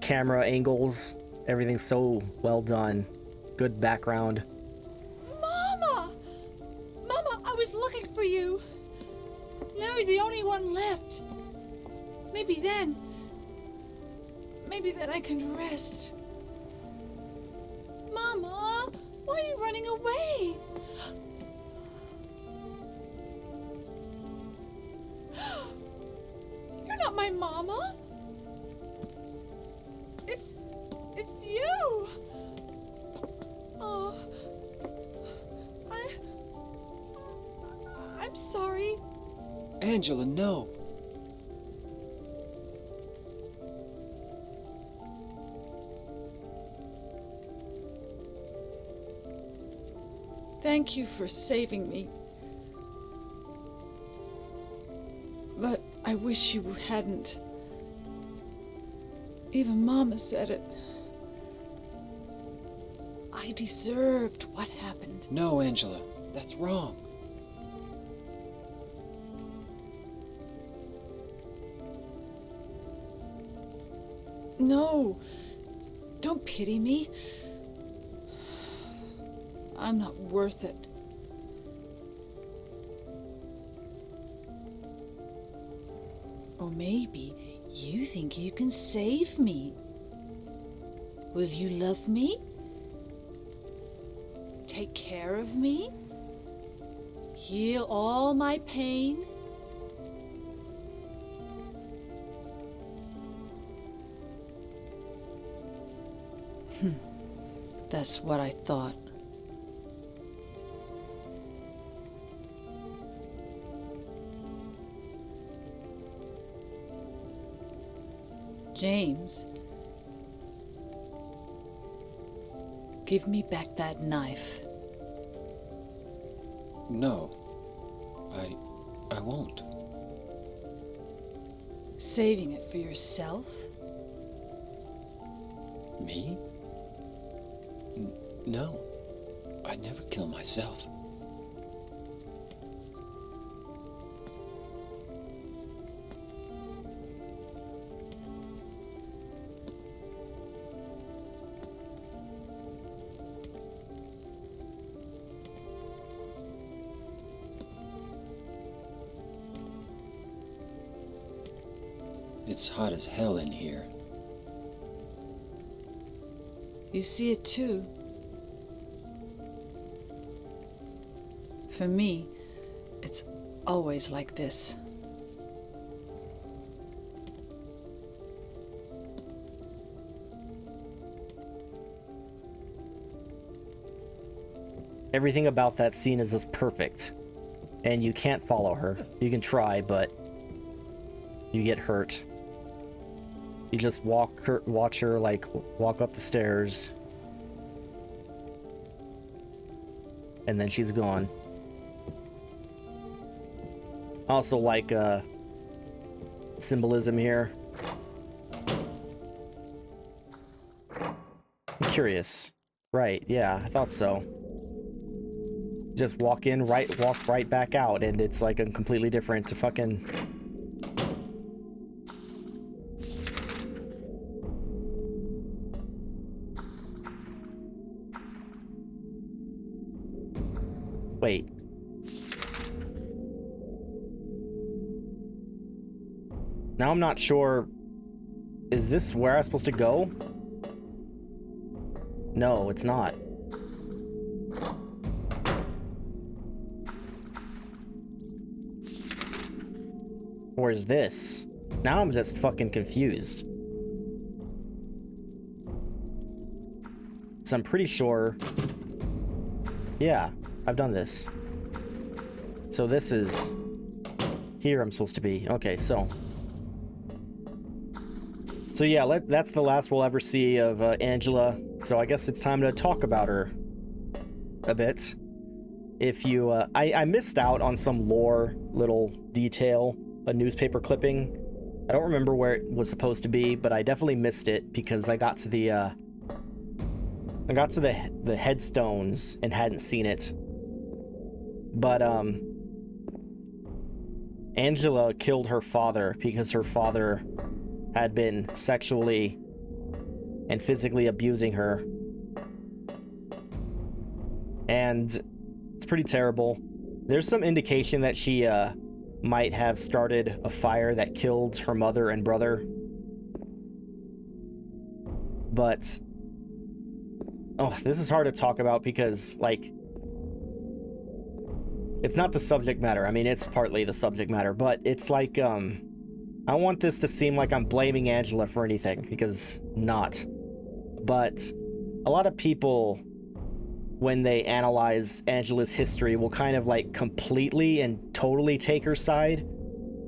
camera angles. Everything's so well done. Good background. Mama! Mama, I was looking for you. Now you're the only one left. Maybe then I can rest. Mama, why are you running away? You're not my mama. It's Angela, no. Thank you for saving me. But I wish you hadn't. Even Mama said it. I deserved what happened. No, Angela, that's wrong. No, don't pity me. I'm not worth it. Or maybe you think you can save me. Will you love me? Take care of me? Heal all my pain? That's what I thought. James, give me back that knife. No, I won't. Saving it for yourself? Me? No, I'd never kill myself. It's hot as hell in here. You see it too. For me, it's always like this. Everything about that scene is just perfect. And you can't follow her. You can try, but you get hurt. You just watch her like walk up the stairs. And then she's gone. Also like symbolism here. I'm curious. Right, yeah, I thought so. Just walk in, walk right back out, and it's like a completely different fucking... Wait. Now I'm not sure. Is this where I'm supposed to go? No, it's not. Or is this? Now I'm just fucking confused. So I'm pretty sure... Yeah, I've done this. So this is... Here I'm supposed to be. Okay, so... So yeah, that's the last we'll ever see of Angela. So I guess it's time to talk about her a bit. If you... I missed out on some lore little detail, a newspaper clipping. I don't remember where it was supposed to be, but I definitely missed it because I got to the the headstones and hadn't seen it. But Angela killed her father because her father had been sexually and physically abusing her. And it's pretty terrible. There's some indication that she might have started a fire that killed her mother and brother. But oh, this is hard to talk about because, like, it's not the subject matter. I mean, it's partly the subject matter, but it's like, I don't want this to seem like I'm blaming Angela for anything, because not. But a lot of people, when they analyze Angela's history, will kind of like completely and totally take her side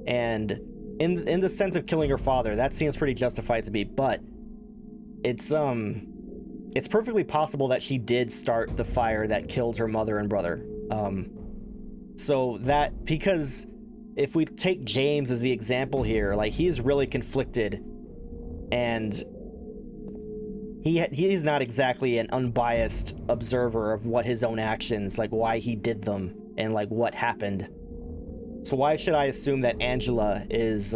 And in the sense of killing her father, that seems pretty justified to me, but it's perfectly possible that she did start the fire that killed her mother and brother. So that, because if we take James as the example here, like, he's really conflicted, and he's not exactly an unbiased observer of what his own actions, like why he did them and like what happened. So why should I assume that Angela is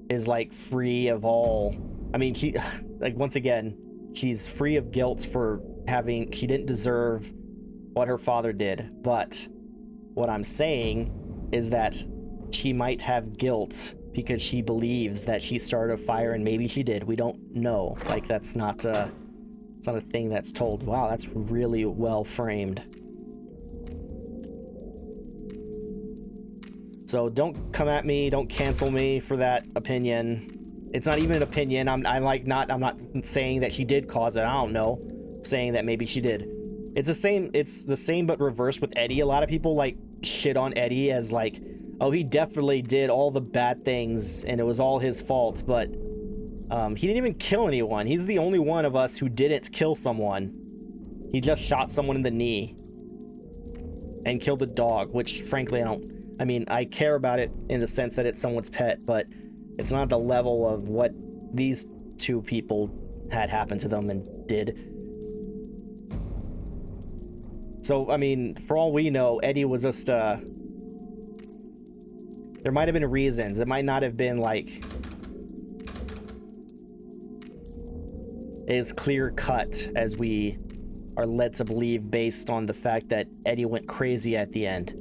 like free of all? I mean, she, like, once again, she's free of guilt for she didn't deserve what her father did. But what I'm saying is that she might have guilt because she believes that she started a fire, and maybe she did. We don't know. Like, it's not a thing that's told. Wow, that's really well framed. So don't come at me, don't cancel me for that opinion. It's not even an opinion. I'm not saying that she did cause it. I don't know. I'm saying that maybe she did. It's the same but reversed with Eddie. A lot of people like shit on Eddie as like, oh, he definitely did all the bad things and it was all his fault, but he didn't even kill anyone. He's the only one of us who didn't kill someone. He just shot someone in the knee and killed a dog, which frankly I care about it in the sense that it's someone's pet, but it's not the level of what these two people had happen to them and did. So, I mean, for all we know, Eddie was just, there might have been reasons. It might not have been, like, as clear-cut as we are led to believe based on the fact that Eddie went crazy at the end.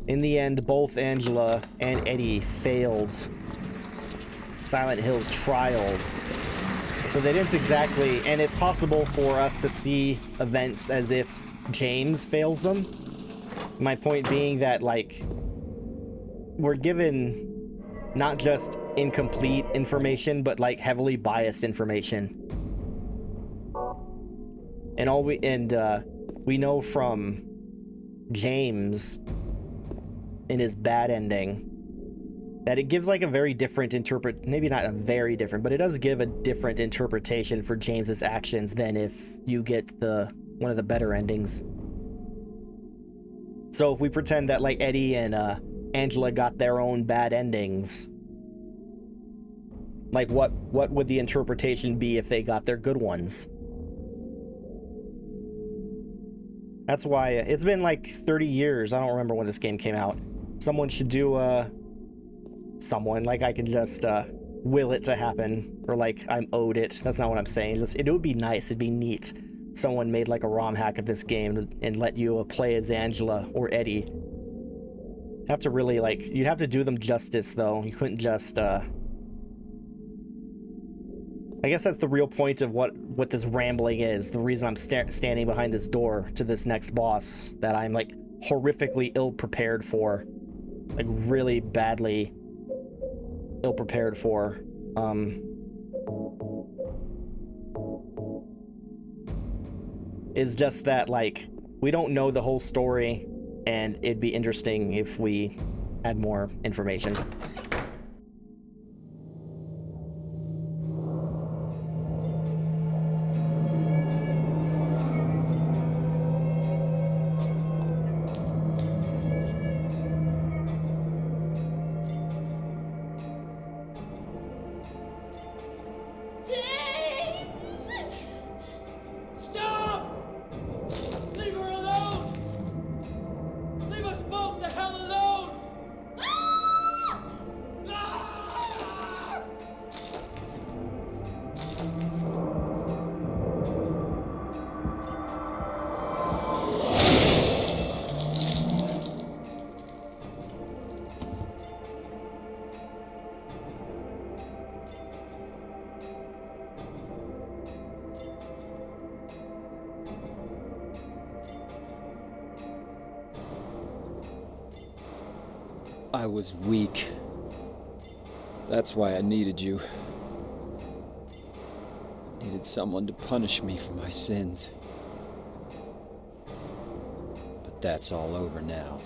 In the end, both Angela and Eddie failed Silent Hill's trials. So they didn't exactly, and it's possible for us to see events as if James fails them. My point being that, like, we're given not just incomplete information, but like heavily biased information. And we know from James in his bad ending that it gives like a very different maybe not a very different, but it does give a different interpretation for James's actions than if you get one of the better endings. So if we pretend that like Eddie and Angela got their own bad endings, like what would the interpretation be if they got their good ones? That's why it's been like 30 years. I don't remember when this game came out. Someone should do like I can just will it to happen, or like I'm owed it. That's not what I'm saying. It would be nice. It'd be neat. Someone made like a ROM hack of this game and let you play as Angela or Eddie. Have to really you'd have to do them justice though. You couldn't just I guess that's the real point of what this rambling is. The reason I'm standing behind this door to this next boss that I'm like horrifically ill-prepared for, like really badly ill-prepared for. Is just that like we don't know the whole story, and it'd be interesting if we had more information. I was weak. That's why I needed you. I needed someone to punish me for my sins. that's all over now.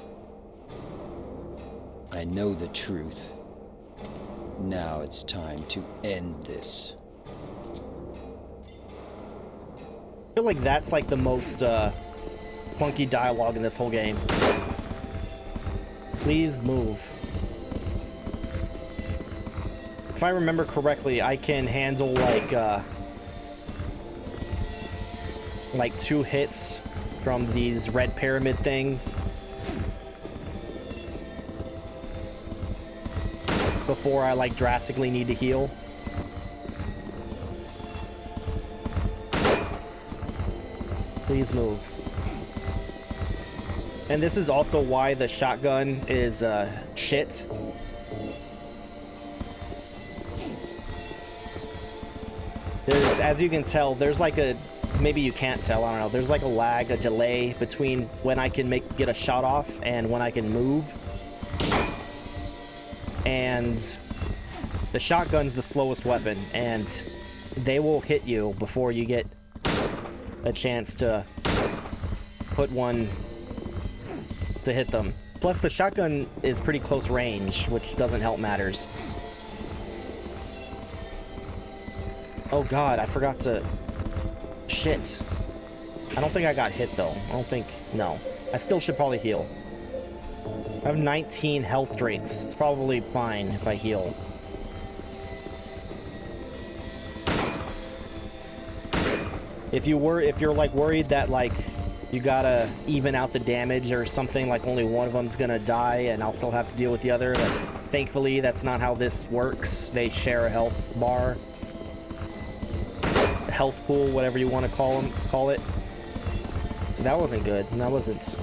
I know the truth. Now it's time to end this. I feel like that's like the most funky dialogue in this whole game. Please move. If I remember correctly, I can handle like 2 hits from these red pyramid things before I like drastically need to heal. Please move. And this is also why the shotgun is shit. There's, as you can tell, there's like a, maybe you can't tell, I don't know, there's like a lag, a delay between when I can get a shot off and when I can move. And the shotgun's the slowest weapon, and they will hit you before you get a chance to put one to hit them. Plus, the shotgun is pretty close range, which doesn't help matters. Oh god, I forgot to... Shit. I don't think I got hit, though. I don't think... No. I still should probably heal. I have 19 health drinks. It's probably fine if I heal. If you're like worried that like you gotta even out the damage or something, like only one of them's gonna die and I'll still have to deal with the other, thankfully that's not how this works. They share a health bar, health pool, whatever you want to call it. So that wasn't good. That wasn't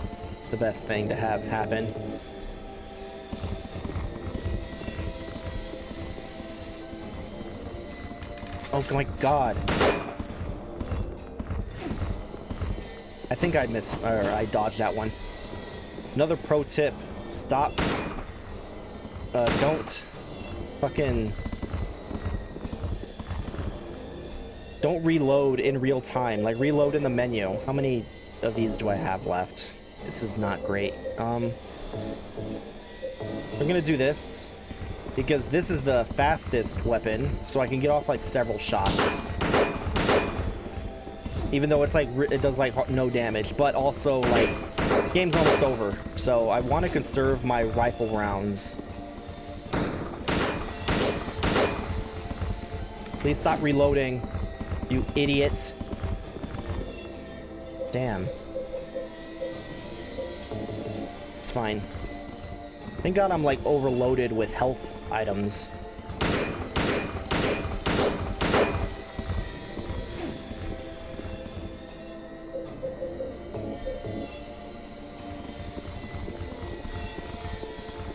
the best thing to have happen. Oh my god. I think I missed, or I dodged that one. Another pro tip, stop. Don't reload in real time. Like, reload in the menu. How many of these do I have left? This is not great. I'm gonna do this because this is the fastest weapon, so I can get off like several shots. Even though it's like, it does like no damage, but also like, game's almost over. So I want to conserve my rifle rounds. Please stop reloading, you idiots. Damn. It's fine. Thank God I'm like overloaded with health items.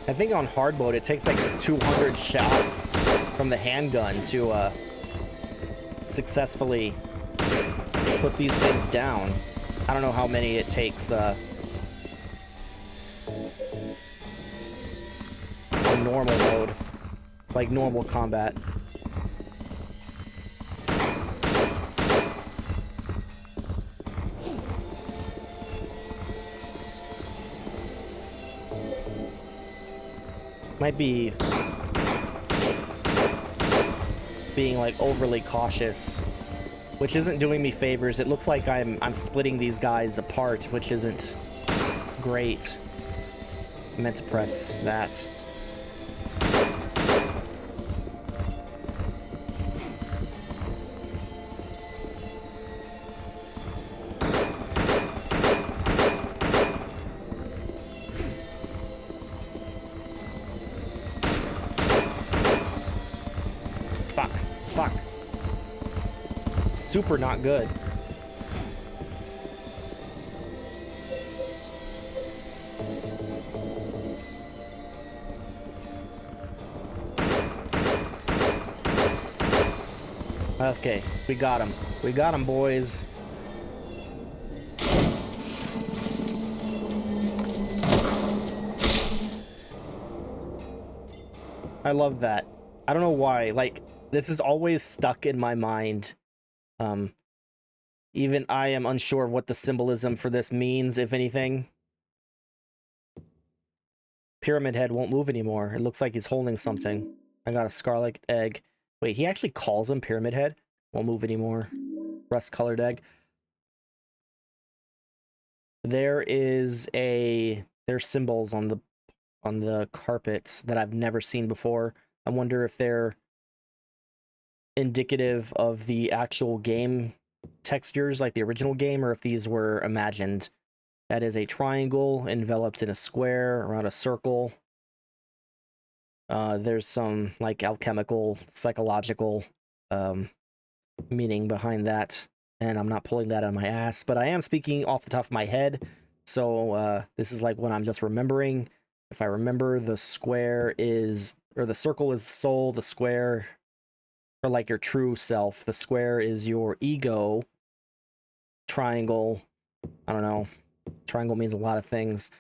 I think on hard mode it takes like 200 shots from the handgun to successfully put these things down. I don't know how many it takes on normal mode, like normal combat. Might be being like overly cautious, which isn't doing me favors. It looks like I'm splitting these guys apart, which isn't great. I meant to press that. Fuck. Super not good. Okay, we got him. We got him, boys. I love that. I don't know why, like, this is always stuck in my mind. Even I am unsure of what the symbolism for this means, if anything. Pyramid Head won't move anymore. It looks like he's holding something. I got a scarlet egg. Wait, he actually calls him Pyramid Head? Won't move anymore. Rust-colored egg. There's symbols on the carpets that I've never seen before. I wonder if they're indicative of the actual game textures, like the original game, or if these were imagined. That is a triangle enveloped in a square around a circle. There's some like alchemical, psychological meaning behind that, and I'm not pulling that out of my ass, but I am speaking off the top of my head. So this is like what I'm just remembering. If I remember, the square is, or the circle is the soul, the square, or like your true self. The square is your ego. Triangle, I don't know. Triangle means a lot of things.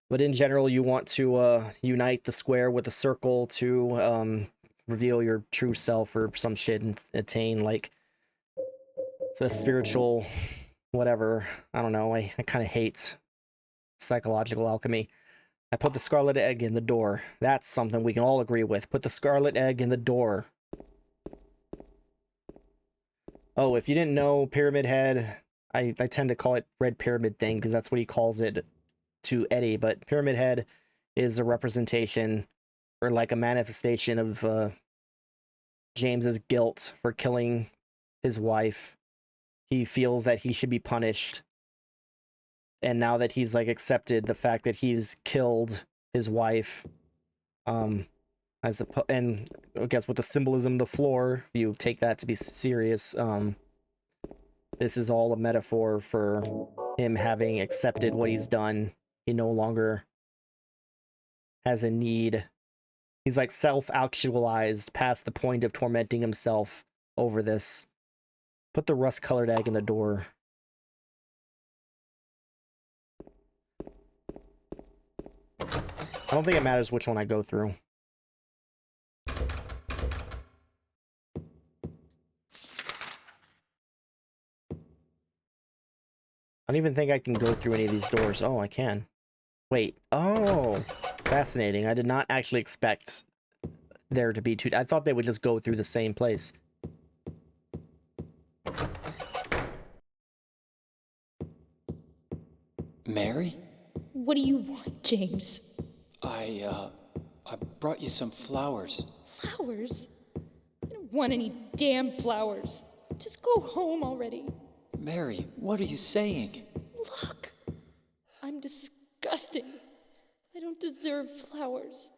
But in general, you want to unite the square with the circle to reveal your true self or some shit and attain, like, the spiritual whatever. I don't know. I kind of hate psychological alchemy. I put the scarlet egg in the door. That's something we can all agree with. Put the scarlet egg in the door. Oh, if you didn't know, Pyramid Head, I tend to call it Red Pyramid Thing because that's what he calls it to Eddie, but Pyramid Head is a representation or like a manifestation of James's guilt for killing his wife. He feels that he should be punished. And now that he's like accepted the fact that he's killed his wife, and I guess with the symbolism of the floor, if you take that to be serious, this is all a metaphor for him having accepted what he's done. He no longer has a need. He's like self-actualized past the point of tormenting himself over this. Put the rust-colored egg in the door. I don't think it matters which one I go through. I don't even think I can go through any of these doors. Oh, I can. Wait. Oh, fascinating. I did not actually expect there to be two. I thought they would just go through the same place. Mary? What do you want, James? I brought you some flowers. Flowers? I don't want any damn flowers. Just go home already. Mary, what are you saying? Look, I'm disgusting. I don't deserve flowers.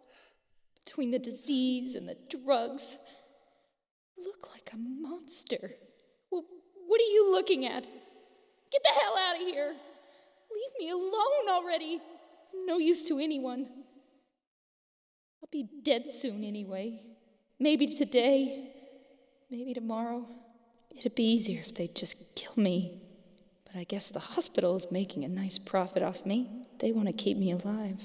Between the disease and the drugs, I look like a monster. Well, what are you looking at? Get the hell out of here. Leave me alone already. I'm no use to anyone. I'll be dead soon anyway. Maybe today, maybe tomorrow. It'd be easier if they'd just kill me. But I guess the hospital is making a nice profit off me. They want to keep me alive.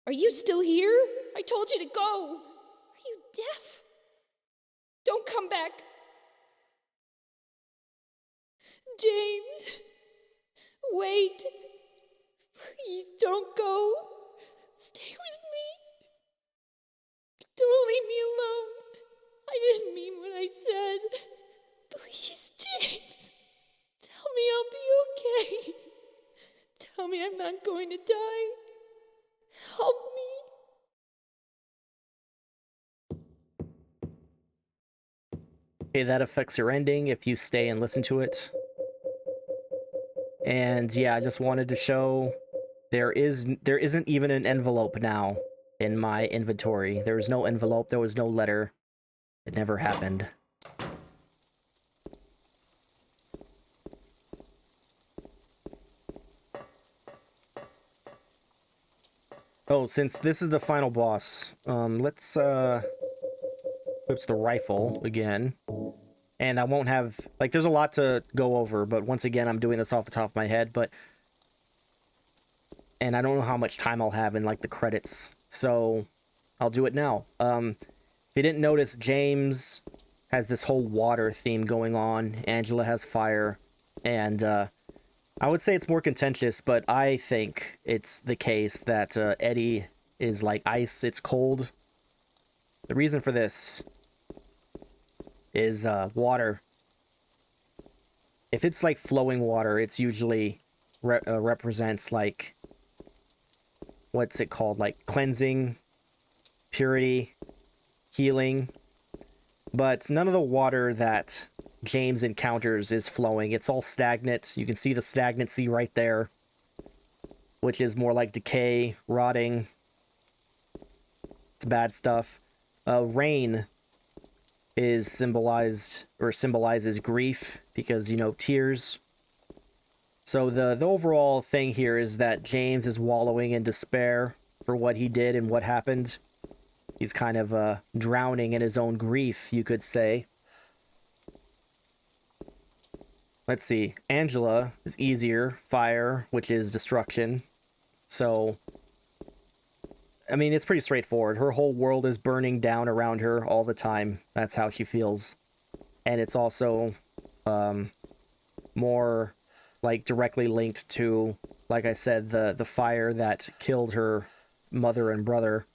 Are you still here? I told you to go. Are you deaf? Don't come back. James, wait. Please don't go. Stay with me. Don't leave me alone. I didn't mean what I said. Please, James. Tell me I'll be okay. Tell me I'm not going to die. Help me. Okay, that affects your ending if you stay and listen to it. And yeah, I just wanted to show there isn't even an envelope now in my inventory. There was no envelope, there was no letter. It never happened. Oh, since this is the final boss, let's equip the rifle again. And I won't have, like, there's a lot to go over, but once again, I'm doing this off the top of my head, and I don't know how much time I'll have in, like, the credits, so I'll do it now. If you didn't notice, James has this whole water theme going on, Angela has fire, and, I I would say it's more contentious, but I think it's the case that Eddie is like ice, it's cold. The reason for this is water. If it's like flowing water, it's usually represents like, what's it called? Like cleansing, purity, healing. But none of the water that James encounters is flowing. It's all stagnant. You can see the stagnancy right there, which is more like decay, rotting. It's bad stuff. Rain is symbolized, or symbolizes grief, because, you know, tears. So the overall thing here is that James is wallowing in despair for what he did and what happened. He's kind of drowning in his own grief, you could say. Let's see. Angela is easier. Fire, which is destruction. So, I mean, it's pretty straightforward. Her whole world is burning down around her all the time. That's how she feels. And it's also more like directly linked to, like I said, the fire that killed her mother and brother.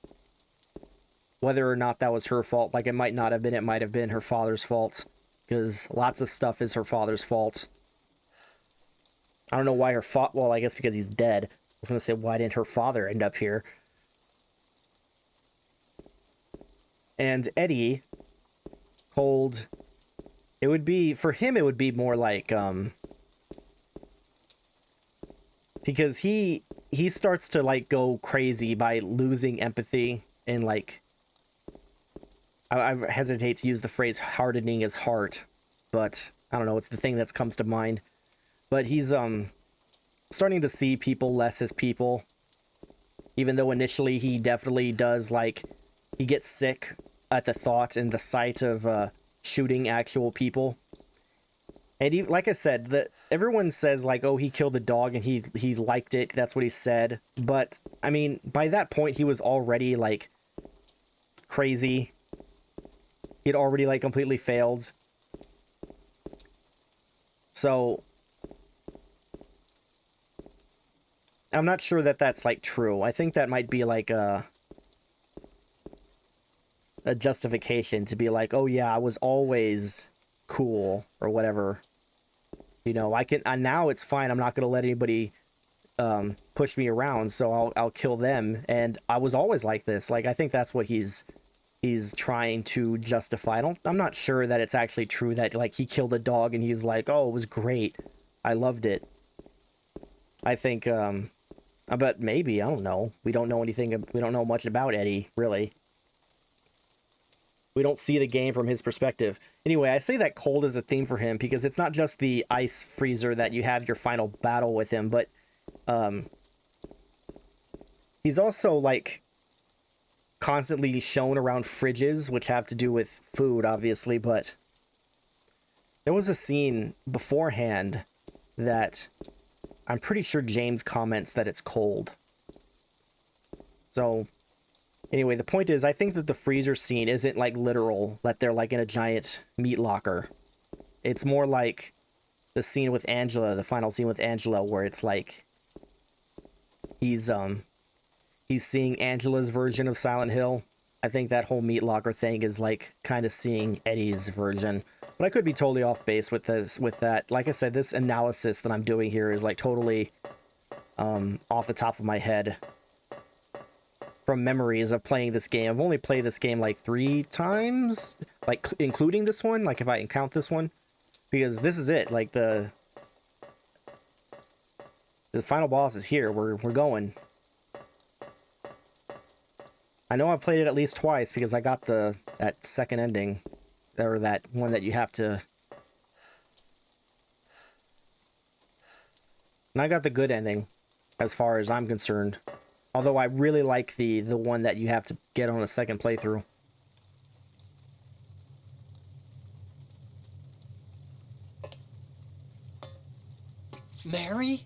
Whether or not that was her fault, like it might not have been, it might have been her father's fault. Because lots of stuff is her father's fault. I don't know why her well, I guess because he's dead. I was going to say, why didn't her father end up here? And Eddie, cold, it would be, for him, it would be more like, because he starts to, like, go crazy by losing empathy and, like, I hesitate to use the phrase hardening his heart, but I don't know, it's the thing that comes to mind. But he's starting to see people less as people, even though initially he definitely does, like, he gets sick at the thought and the sight of shooting actual people. And he, like I said, everyone says, like, oh, he killed a dog and he liked it, that's what he said. But I mean, by that point he was already, like, crazy. He'd already, like, completely failed. So I'm not sure that that's, like, true. I think that might be, like, a justification to be like, oh yeah, I was always cool, or whatever. You know, I can, now it's fine, I'm not gonna let anybody push me around, so I'll kill them, and I was always like this. Like, I think that's what he's trying to justify. I'm not sure that it's actually true that, like, he killed a dog and he's like, oh, it was great, I loved it. I think but maybe, I don't know, we don't know anything, we don't know much about Eddie, really. We don't see the game from his perspective. Anyway, I say that cold is a theme for him because it's not just the ice freezer that you have your final battle with him, but he's also, like, constantly shown around fridges, which have to do with food, obviously, but there was a scene beforehand that I'm pretty sure James comments that it's cold. So anyway, the point is, I think that the freezer scene isn't, like, literal, that they're, like, in a giant meat locker. It's more like the scene with Angela, the final scene with Angela, where it's like he's seeing Angela's version of Silent Hill. I think that whole meat locker thing is, like, kind of seeing Eddie's version. But I could be totally off base with that. Like I said, this analysis that I'm doing here is, like, totally off the top of my head from memories of playing this game. I've only played this game, like, 3 times, like, including this one, like, if I count this one, because this is it. Like, the final boss is here. We're going. I know I've played it at least twice because I got that second ending, or that one that you have to. And I got the good ending, as far as I'm concerned. Although I really like the one that you have to get on a second playthrough. Mary?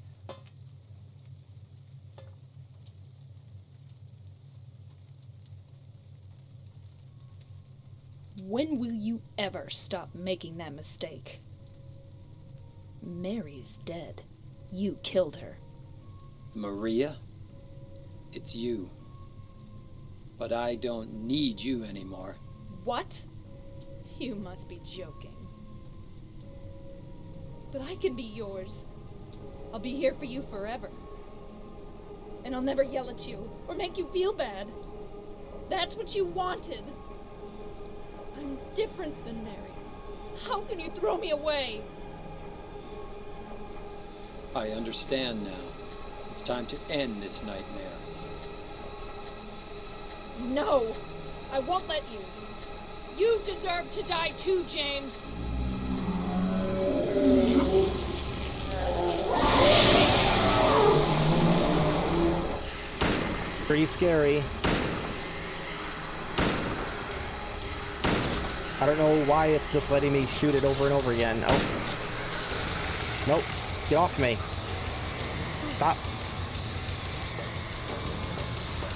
When will you ever stop making that mistake? Mary's dead. You killed her. Maria, it's you. But I don't need you anymore. What? You must be joking. But I can be yours. I'll be here for you forever. And I'll never yell at you or make you feel bad. That's what you wanted. I'm different than Mary. How can you throw me away? I understand now. It's time to end this nightmare. No! I won't let you. You deserve to die too, James. Pretty scary. I don't know why it's just letting me shoot it over and over again. Oh. Nope. Get off me. Stop.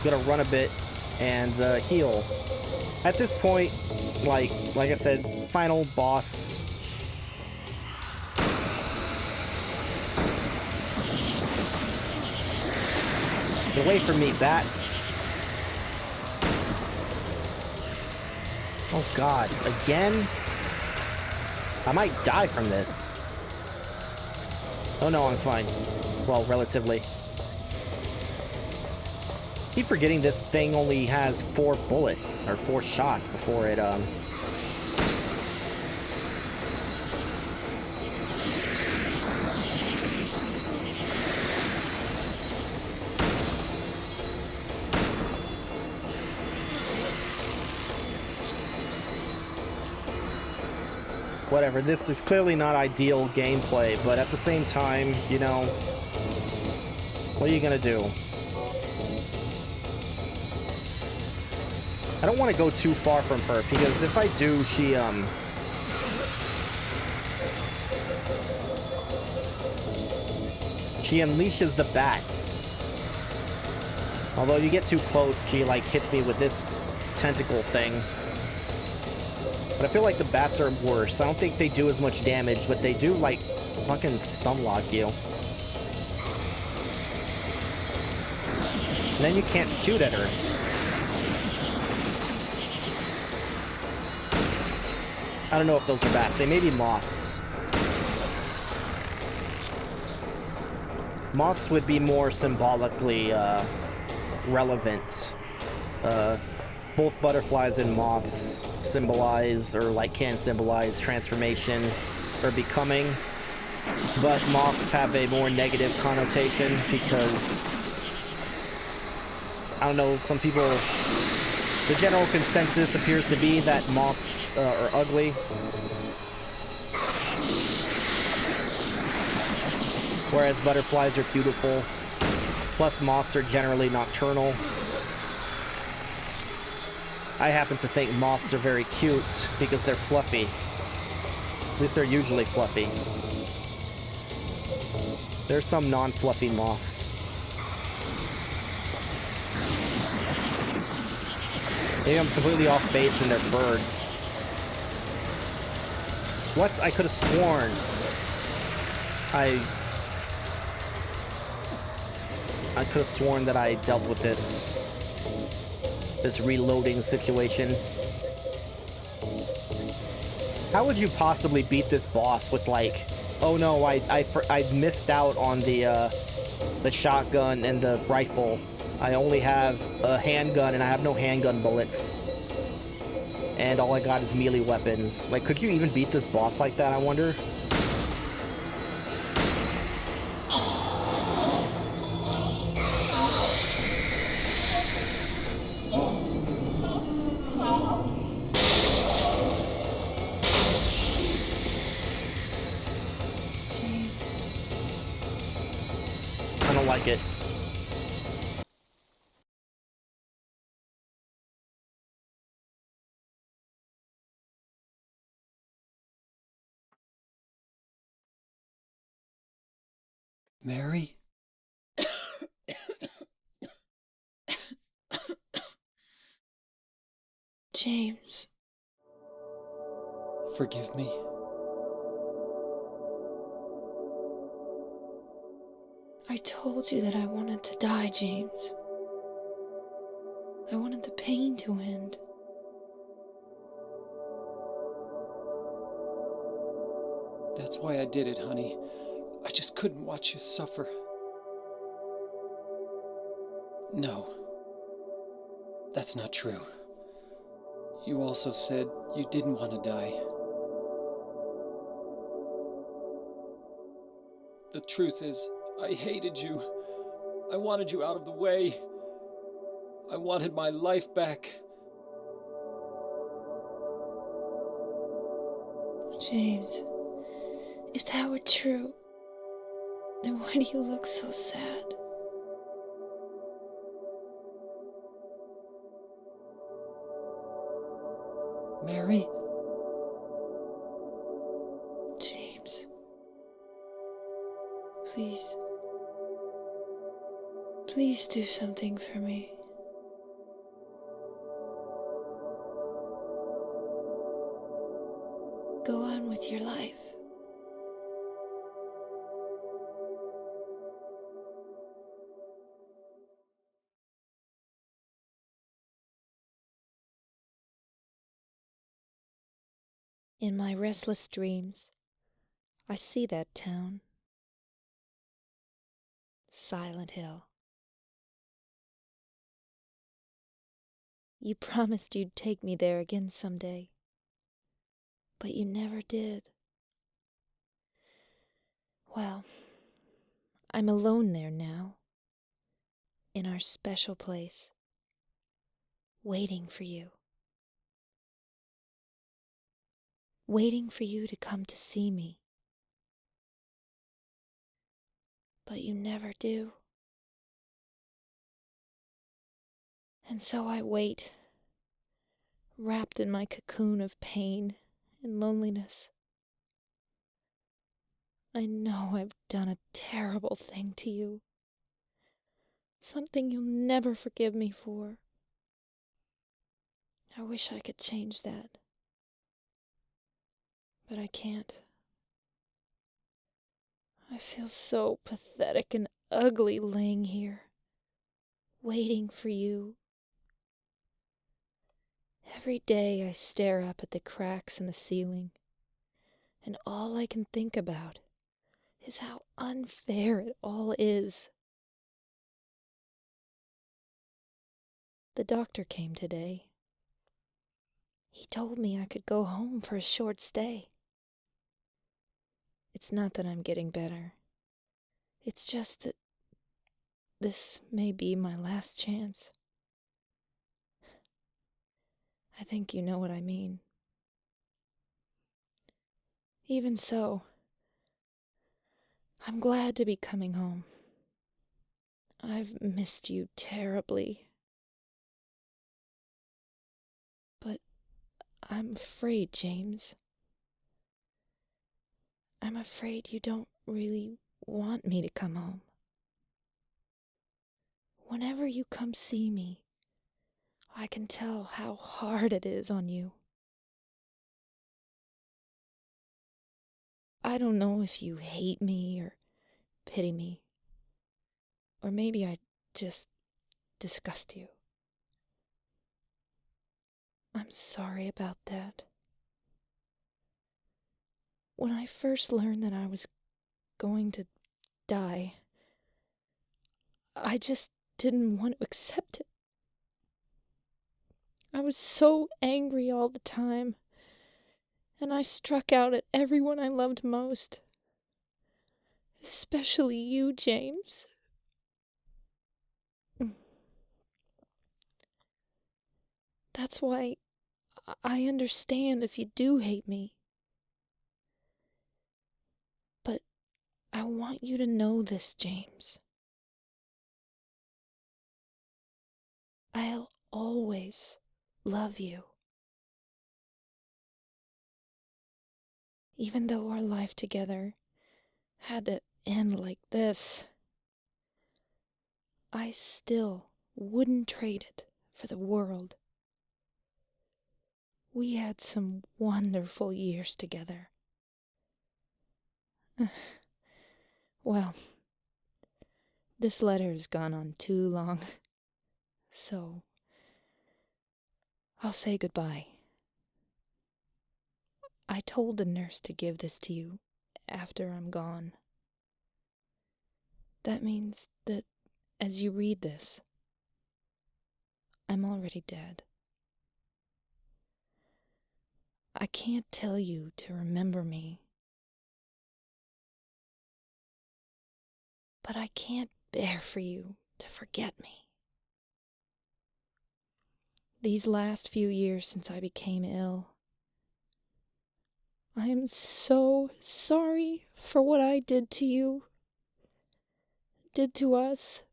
Gonna run a bit and heal. At this point, like I said, final boss. Get away from me, bats. Oh god, again? I might die from this. Oh no, I'm fine. Well, relatively. Keep forgetting this thing only has 4 bullets, or 4 shots before it, whatever, this is clearly not ideal gameplay, but at the same time, you know, what are you gonna do? I don't want to go too far from her, because if I do, she unleashes the bats. Although you get too close, she, like, hits me with this tentacle thing. But I feel like the bats are worse. I don't think they do as much damage, but they do, like, fucking stun lock you. And then you can't shoot at her. I don't know if those are bats. They may be moths. Moths would be more symbolically relevant. Both butterflies and moths symbolize, or like can symbolize, transformation or becoming. But moths have a more negative connotation because, I don't know, some people, the general consensus appears to be that moths are ugly. Whereas butterflies are beautiful. Plus moths are generally nocturnal. I happen to think moths are very cute because they're fluffy. At least they're usually fluffy. There's some non-fluffy moths. Maybe I'm completely off base and they're birds. What? I could have sworn. I could have sworn that I dealt with this reloading situation. How would you possibly beat this boss with, like, oh no, I missed out on the shotgun and the rifle. I only have a handgun and I have no handgun bullets. And all I got is melee weapons. Like, could you even beat this boss like that, I wonder? I don't like it. Mary? James. Forgive me. I told you that I wanted to die, James. I wanted the pain to end. That's why I did it, honey. I just couldn't watch you suffer. No. That's not true. You also said you didn't want to die. The truth is, I hated you. I wanted you out of the way. I wanted my life back. James, if that were true, then why do you look so sad? Mary? James, please. Please do something for me. Go on with your life. In my restless dreams, I see that town. Silent Hill. You promised you'd take me there again someday, but you never did. Well, I'm alone there now, in our special place, waiting for you. Waiting for you to come to see me. But you never do. And so I wait, wrapped in my cocoon of pain and loneliness. I know I've done a terrible thing to you. Something you'll never forgive me for. I wish I could change that. But I can't. I feel so pathetic and ugly laying here, waiting for you. Every day I stare up at the cracks in the ceiling, and all I can think about is how unfair it all is. The doctor came today. He told me I could go home for a short stay. It's not that I'm getting better. It's just that this may be my last chance. I think you know what I mean. Even so, I'm glad to be coming home. I've missed you terribly. But I'm afraid, James. I'm afraid you don't really want me to come home. Whenever you come see me, I can tell how hard it is on you. I don't know if you hate me or pity me. Or maybe I just disgust you. I'm sorry about that. When I first learned that I was going to die, I just didn't want to accept it. I was so angry all the time, and I struck out at everyone I loved most. Especially you, James. That's why I understand if you do hate me. But I want you to know this, James. I'll always love you. Even though our life together had to end like this, I still wouldn't trade it for the world. We had some wonderful years together. Well, This letter's gone on too long. So, I'll say goodbye. I told the nurse to give this to you after I'm gone. That means that as you read this, I'm already dead. I can't tell you to remember me, but I can't bear for you to forget me. These last few years since I became ill, I am so sorry for what I did to you, did to us.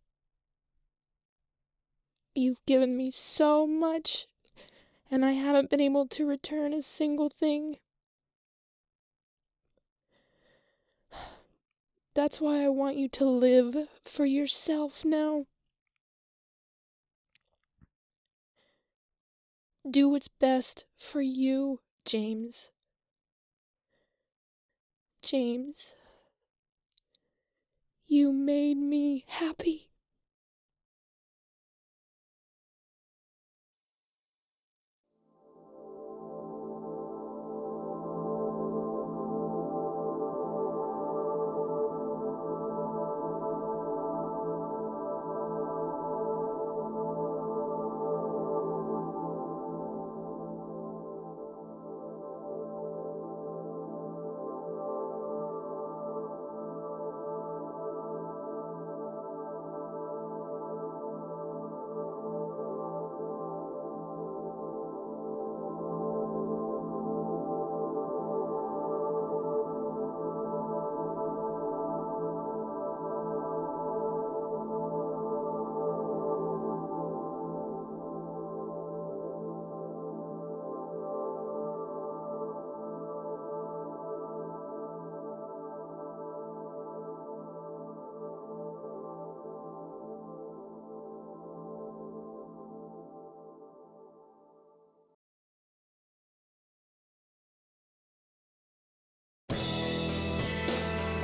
You've given me so much, and I haven't been able to return a single thing. That's why I want you to live for yourself now. Do what's best for you, James. James, you made me happy.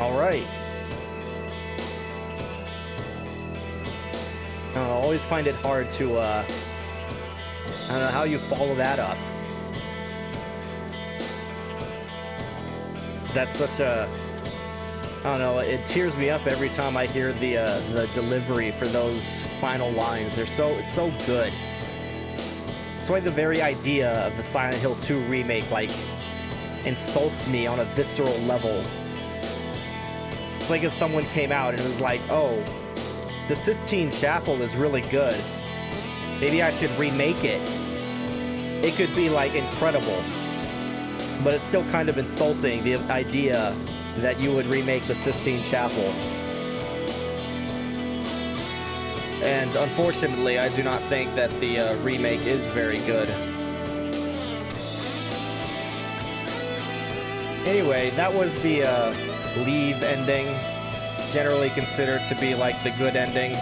All right. I always find it hard to, I don't know how you follow that up. Is that such a, I don't know, it tears me up every time I hear the delivery for those final lines. It's so good. It's why the very idea of the Silent Hill 2 remake, like, insults me on a visceral level. It's like if someone came out and was like, oh, the Sistine Chapel is really good. Maybe I should remake it. It could be, like, incredible. But it's still kind of insulting, the idea that you would remake the Sistine Chapel. And unfortunately, I do not think that the remake is very good. Anyway, that was the Leave ending, generally considered to be like the good ending,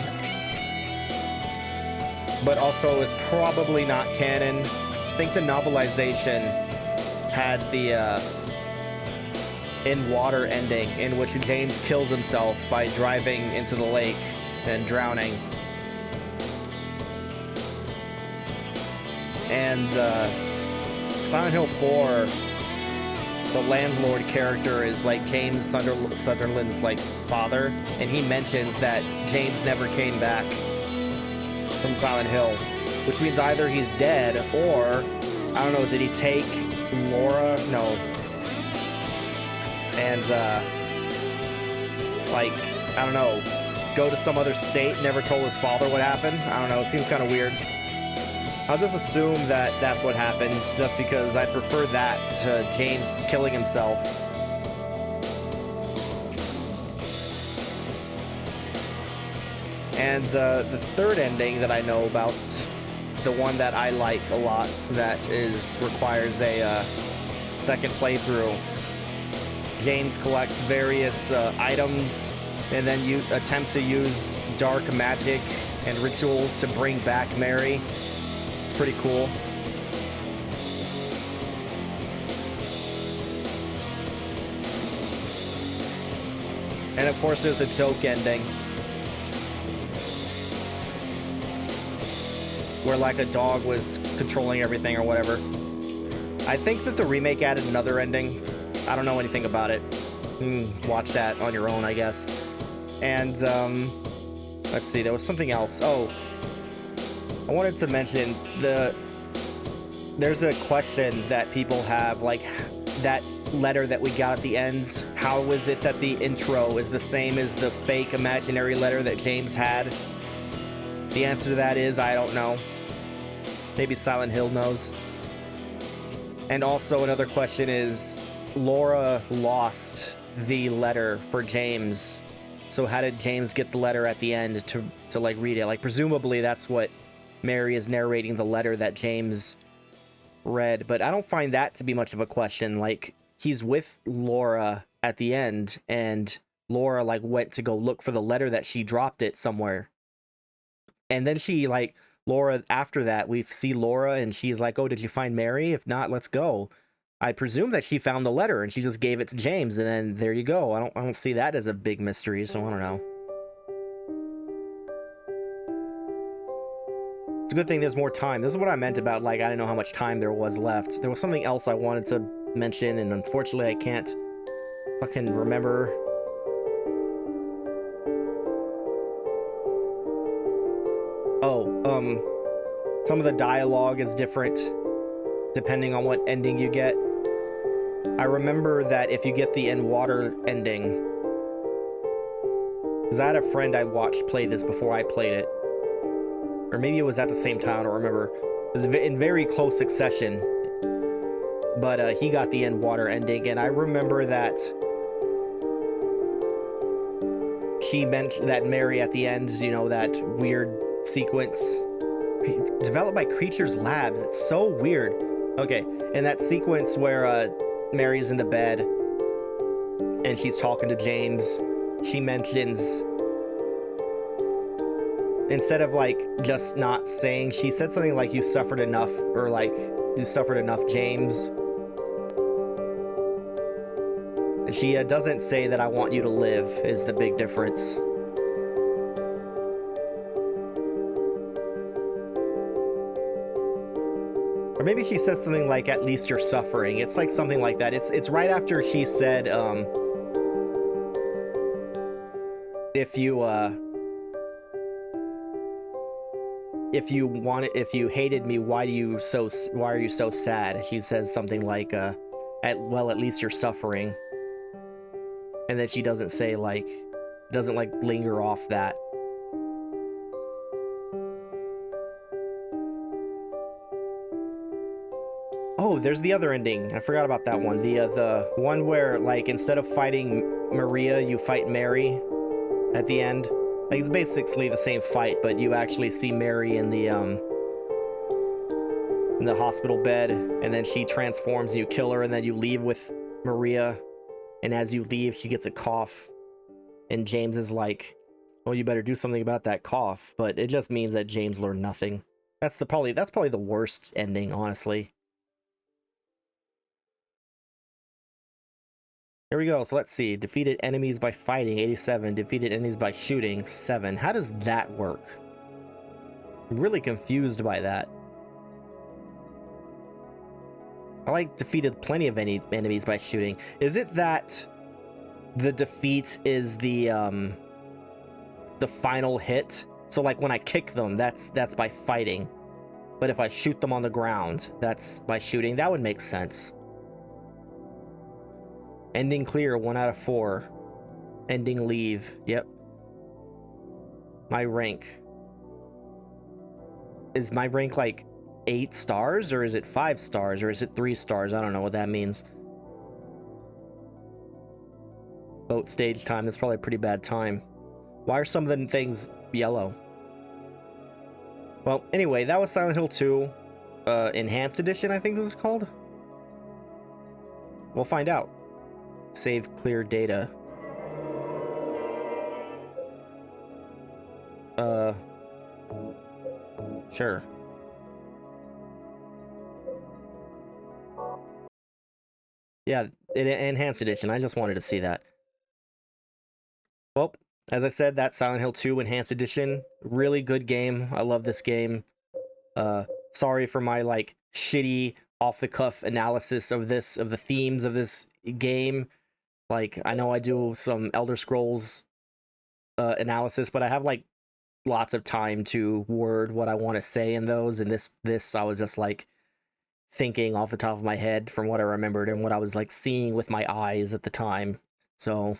but also is probably not canon. I think the novelization had the in water ending, in which James kills himself by driving into the lake and drowning. And Silent Hill 4, the landlord character is like James Sunderland's like father, and he mentions that James never came back from Silent Hill, which means either he's dead or, I don't know, did he take Laura? No. And like, I don't know, go to some other state, never told his father what happened? I don't know, it seems kind of weird. I'll just assume that that's what happens, just because I prefer that to James killing himself. And the third ending that I know about, the one that I like a lot, that requires a second playthrough. James collects various items and then attempts to use dark magic and rituals to bring back Mary. It's pretty cool. And of course there's the joke ending. where like a dog was controlling everything or whatever. I think that the remake added another ending. I don't know anything about it. Watch that on your own, I guess. And let's see, there was something else. Oh, I wanted to mention there's a question that people have, like that letter that we got at the end. How is it that the intro is the same as the fake imaginary letter that James had? The answer to that is, I don't know. Maybe Silent Hill knows. And also another question is, Laura lost the letter for James. So how did James get the letter at the end to like read it? Like presumably that's what Mary is narrating, the letter that James read, but I don't find that to be much of a question. Like he's with Laura at the end and Laura like went to go look for the letter that she dropped it somewhere. And then she like Laura after that we see Laura and she's like, "Oh, did you find Mary? If not, let's go." I presume that she found the letter and she just gave it to James and then there you go. I don't see that as a big mystery, so I don't know. It's a good thing there's more time. This is what I meant about, like, I didn't know how much time there was left. There was something else I wanted to mention, and unfortunately I can't fucking remember. Oh, some of the dialogue is different depending on what ending you get. I remember that if you get the in water ending, because I had a friend I watched play this before I played it. Or maybe it was at the same time, I don't remember. It was in very close succession. But he got the end water ending, and I remember that she meant that Mary at the end, you know, that weird sequence developed by Creatures Labs. It's so weird. Okay, in that sequence where Mary's in the bed and she's talking to James, she mentions, instead of like just not saying, she said something like, "You suffered enough," or like, "You suffered enough, James." She doesn't say that "I want you to live," is the big difference. Or maybe she says something like, "At least you're suffering." It's like something like that. It's right after she said, if you hated me, why are you so sad? She says something like, at least you're suffering. And then she doesn't say like, doesn't like linger off that. Oh, there's the other ending. I forgot about that one. The one where like instead of fighting Maria, you fight Mary at the end. Like it's basically the same fight, but you actually see Mary in the hospital bed, and then she transforms and you kill her, and then you leave with Maria, and as you leave she gets a cough and James is like, "Well, you better do something about that cough," but it just means that James learned nothing. That's probably the worst ending, honestly. Here we go. So let's see. Defeated enemies by fighting, 87. Defeated enemies by shooting, 7. How does that work? I'm really confused by that. I like defeated plenty of enemies by shooting. Is it that the defeat is the final hit? So like when I kick them, that's by fighting. But if I shoot them on the ground, that's by shooting. That would make sense. Ending clear, 1 out of 4. Ending leave. Yep. My rank. Is my rank like 8 stars, or is it 5 stars, or is it 3 stars? I don't know what that means. Boat stage time. That's probably a pretty bad time. Why are some of the things yellow? Well, anyway, that was Silent Hill 2. Enhanced Edition, I think this is called. We'll find out. Save clear data. Sure. Yeah, enhanced edition. I just wanted to see that. Well, as I said, that's Silent Hill 2 Enhanced Edition. Really good game. I love this game. Sorry for my like shitty off the cuff analysis of the themes of this game. Like, I know I do some Elder Scrolls analysis, but I have like lots of time to word what I want to say in those, and this I was just like thinking off the top of my head from what I remembered and what I was like seeing with my eyes at the time. So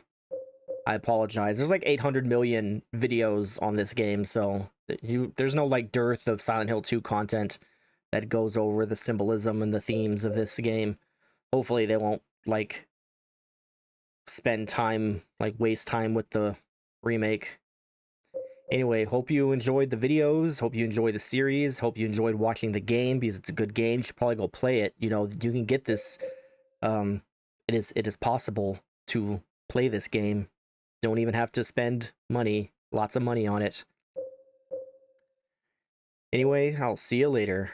I apologize. There's like 800 million videos on this game, so there's no like dearth of Silent Hill 2 content that goes over the symbolism and the themes of this game. Hopefully they won't like spend time, like waste time with the remake. Anyway, hope you enjoyed the videos, hope you enjoyed the series, hope you enjoyed watching the game, because it's a good game. You should probably go play it. You know, you can get this, it is possible to play this game. Don't even have to spend money, lots of money on it. Anyway, I'll see you later.